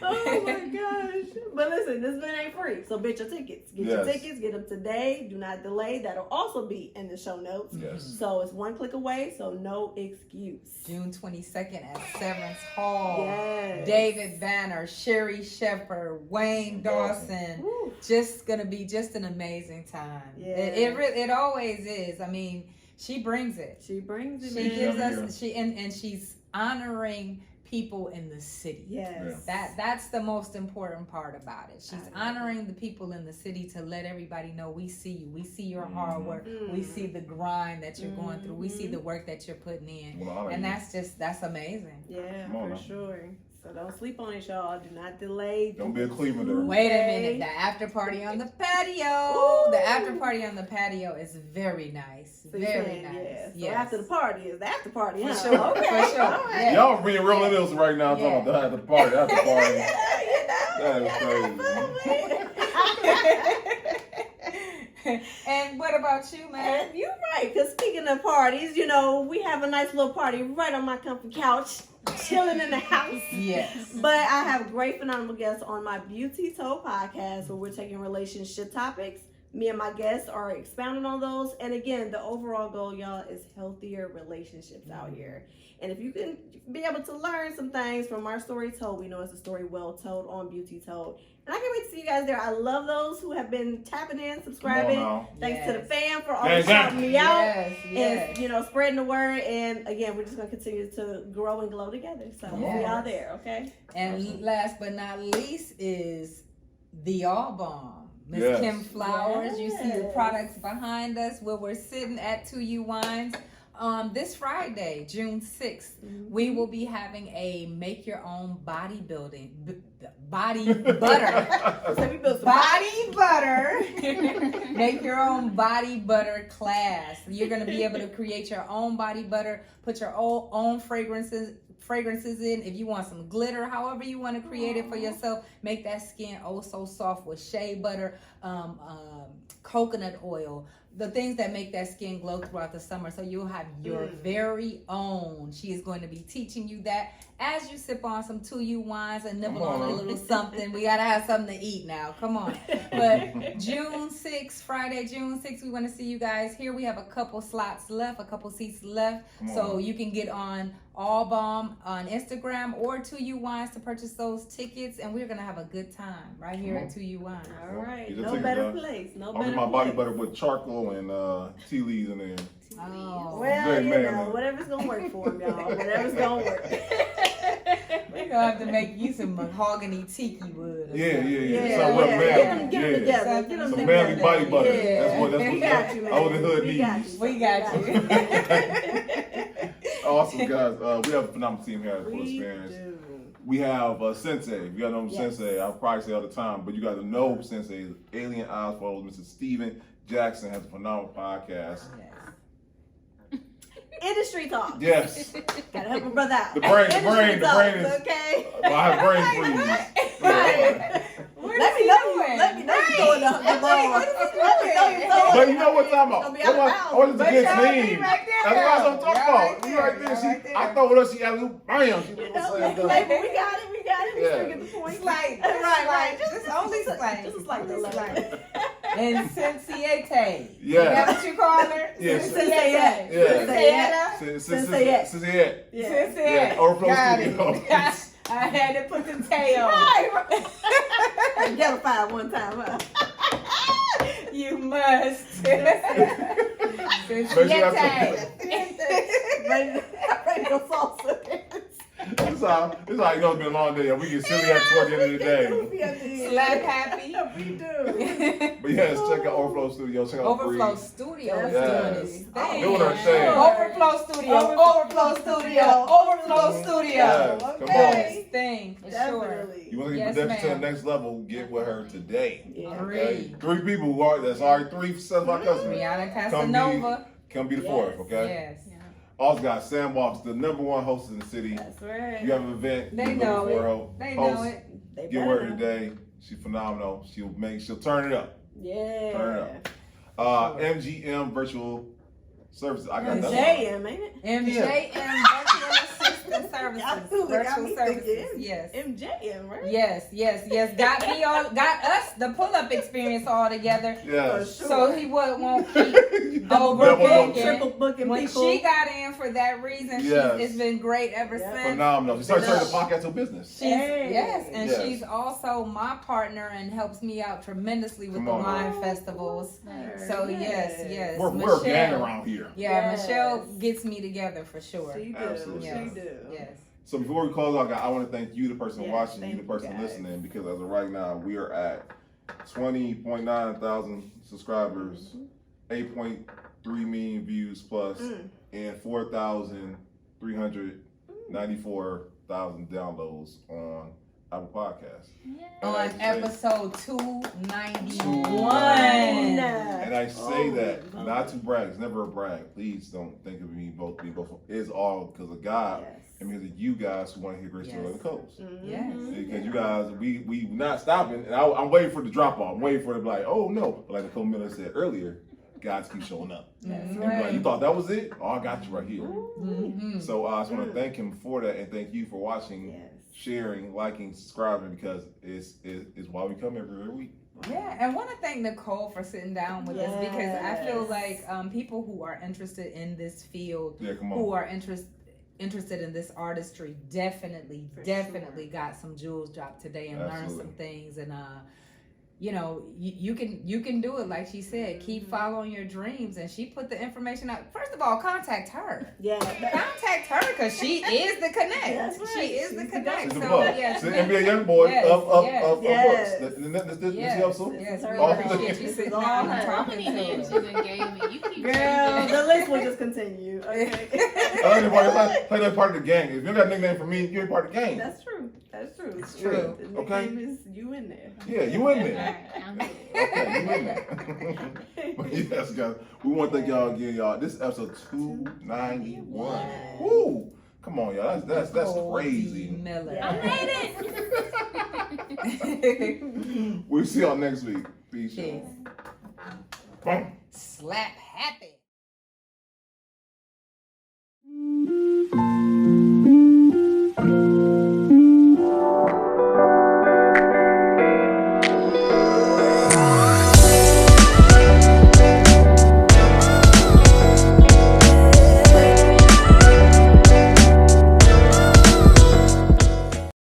Oh my gosh. But listen, this event ain't free. So get your tickets. Get your tickets. Get them today. Do not delay. That'll also be in the show notes. Yes. So it's one click away. So no excuse. June 22nd at Severance Hall. Yes. David Banner, Sherry Shepherd, Wayne Dawson. Woo. Just going to be just an amazing time. Yeah. It always is. I mean, she brings it. She brings it. She gives us, and she's honoring people in the city. Yes. That's the most important part about it. She's honoring the people in the city to let everybody know we see you. We see your hard work. We see the grind that you're going through. We see the work that you're putting in. And that's amazing. Yeah, for sure. So don't sleep on it, y'all. Do not delay. Don't be a Clevelander. Wait a minute. The after party on the patio. Ooh. The after party on the patio is very nice. So very nice. Yeah. So after the party is the after party, for huh? sure. Okay. For sure. Right. Y'all being real innocent right now talking about the after party. After party. That is crazy. And what about you, man? You're right. Because speaking of parties, you know, we have a nice little party right on my comfy couch. Chilling in the house. Yes. But I have great, phenomenal guests on my Beauty Toe podcast where we're taking relationship topics. Me and my guests are expounding on those. And again, the overall goal, y'all, is healthier relationships out here. And if you can be able to learn some things from our story told, we know it's a story well told on Beauty Told. And I can't wait to see you guys there. I love those who have been tapping in, subscribing. Thanks to the fam for always shouting me out. And, you know, spreading the word. And again, we're just going to continue to grow and glow together. So we'll see y'all there, okay? And last but not least is the All Bomb. Miss Kim Flowers. You see the products behind us where we're sitting at 2U Wines. This Friday, June 6th, we will be having a make your own body butter. Make your own body butter class. You're going to be able to create your own body butter, put your own fragrances in. If you want some glitter, however you want to create it for yourself, make that skin oh so soft with shea butter, coconut oil, the things that make that skin glow throughout the summer, so you'll have your very own. She is going to be teaching you that as you sip on some 2U wines and nibble on a little something. We gotta have something to eat now. Come on. But June 6th, Friday, June 6th, we want to see you guys here. We have a couple slots left, a couple seats left, so you can get on All Bomb on Instagram or 2U Wines to purchase those tickets, and we're gonna have a good time right here at 2U Wines. All right, no better place. No better place. My body butter with charcoal and tea leaves in there. Oh. Well, you know, whatever's gonna work for him, y'all. Whatever's gonna work. We're gonna have to make you some mahogany tiki wood. Yeah. Get them together. Get them some manly body butter. Yeah. That's what we got you, man. All the hood needs. We got you. Awesome, guys. We have a phenomenal team here at Full We Experience. do. We have Sensei. You got to know Sensei. I'll probably say all the time, but you got to know Sensei. Alien Eyes follows Mr. Steven Jackson has a phenomenal podcast. Industry talk. Yes. Gotta help my brother out. The brain is. Okay. I have brain freeze. Right. Let me know you're going up the ball. But you know what I'm talking Gonna be out of about? bounds. Oh, it's But against y'all me. be right there, That's what I'm girl. talking Y'all about. right You right there, there. y'all right there. I throw it up, she alley oop, bam. You know, baby, we got it. We Yeah. still get the point. Slight. Right. Just only slight. Just like the Only slight. And Sensiete. Yeah. Is that what you call her? Yes. Sensiete. Yeah. Sensieta? Sensieta. Yeah. Sensiete. Overflow Got Studio. it. I had to put the tail. Right. Get a five one time, huh? You must. Make sure you have Ready to go salsa. It's all you know. It's been a long day. We get silly at toward the end of the day. Slap happy. We do. But yes, check out Overflow Studio. Check out Overflow Breeze. Studio is Yes. doing its thing. Doing her thing. Overflow Studio. Overflow Studio. Overflow Studio. Yes, come Doing on. its thing for sure. Definitely. You want to get Yes, production to ma'am. the next level? Get with her today. Yeah. Okay? 3 people who are. That's already 3 sets of our customers. Rihanna Casanova. Come be the Yes. fourth. Okay. Yes. Also got Sam Walks, the #1 hostess in the city. That's right. You have an event. They you're know looking for it. her They host. know it. They Get with her better. today. She's phenomenal. She'll turn it up. Yeah. Turn it up. MGM Virtual Services. I got that. JM, ain't it? MJM Virtual Assistant Services. Absolutely, got Virtual me Services. thinking. Yes. MJM, right? Yes. Got us the pull-up experience all together. Yes. Sure. So he won't keep Double overbooking. Triple booking When people. she got in for that reason, Yes. it's been great ever Yeah. since. Phenomenal. She started turning the podcast to business. She's, yes, and Yes. she's also my partner and helps me out tremendously with Come the on. wine festivals. So yes. We're a gang around here. Yeah, Yes. Michelle gets me together for sure. She do. Absolutely. She do. Yes. So before we close out, I want to thank you, the person Yes, watching, thank you, the person you, guys. listening, because as of right now, we are at 20.9 thousand subscribers, 8.3 million views plus, and 4,394,000 downloads on Apple Podcasts. On And episode 291. And I say that not to brag. It's never a brag. Please don't think of me both. It's all because of God Yes. and because of you guys who want to hear great stories on the coast. Yes. Because you guys, we not stopping, and I'm waiting for the drop off. I'm waiting for it to be like, oh no, but like Nicole Miller said earlier, guys keep showing up. That's And be like, right. you thought that was it? Oh, I got you right here. Mhm. So I just want to thank him for that, and thank you for watching, Yes. sharing, liking, subscribing, because it's why we come every week. Yeah, and want to thank Nicole for sitting down with us because I feel Yes. like people who are interested in this field, Yeah, come on. who are interested in this artistry, definitely got some jewels dropped today and learned Absolutely. some things. And you know, you can do it like she said. Keep following your dreams, and she put the information out. First of all, contact her. Yeah. Contact her because she is the connect. That's right. She is the She's the connect. She's the So boss. yes, She's the NBA young boy Yes, of yes. books. Yes. This yes, also? yes, Her we all appreciate the- you sitting all down and her. How talking many names to you us. done gave me? You keep Girl, changing. the list will just continue. Okay. I like that part of the gang. If you got a nickname for me, you ain't part of the gang. That's true. That's true. It's true. The Okay. nickname is you in there. Yeah, you in All there. right, I'm good. Okay, you in there. But yes, guys, we want to thank y'all again, y'all. This is episode 291. Woo! Come on, y'all. That's crazy. Miller. I made it. We'll see y'all next week. Peace. Peace. Boom. Slap happy. Thank you.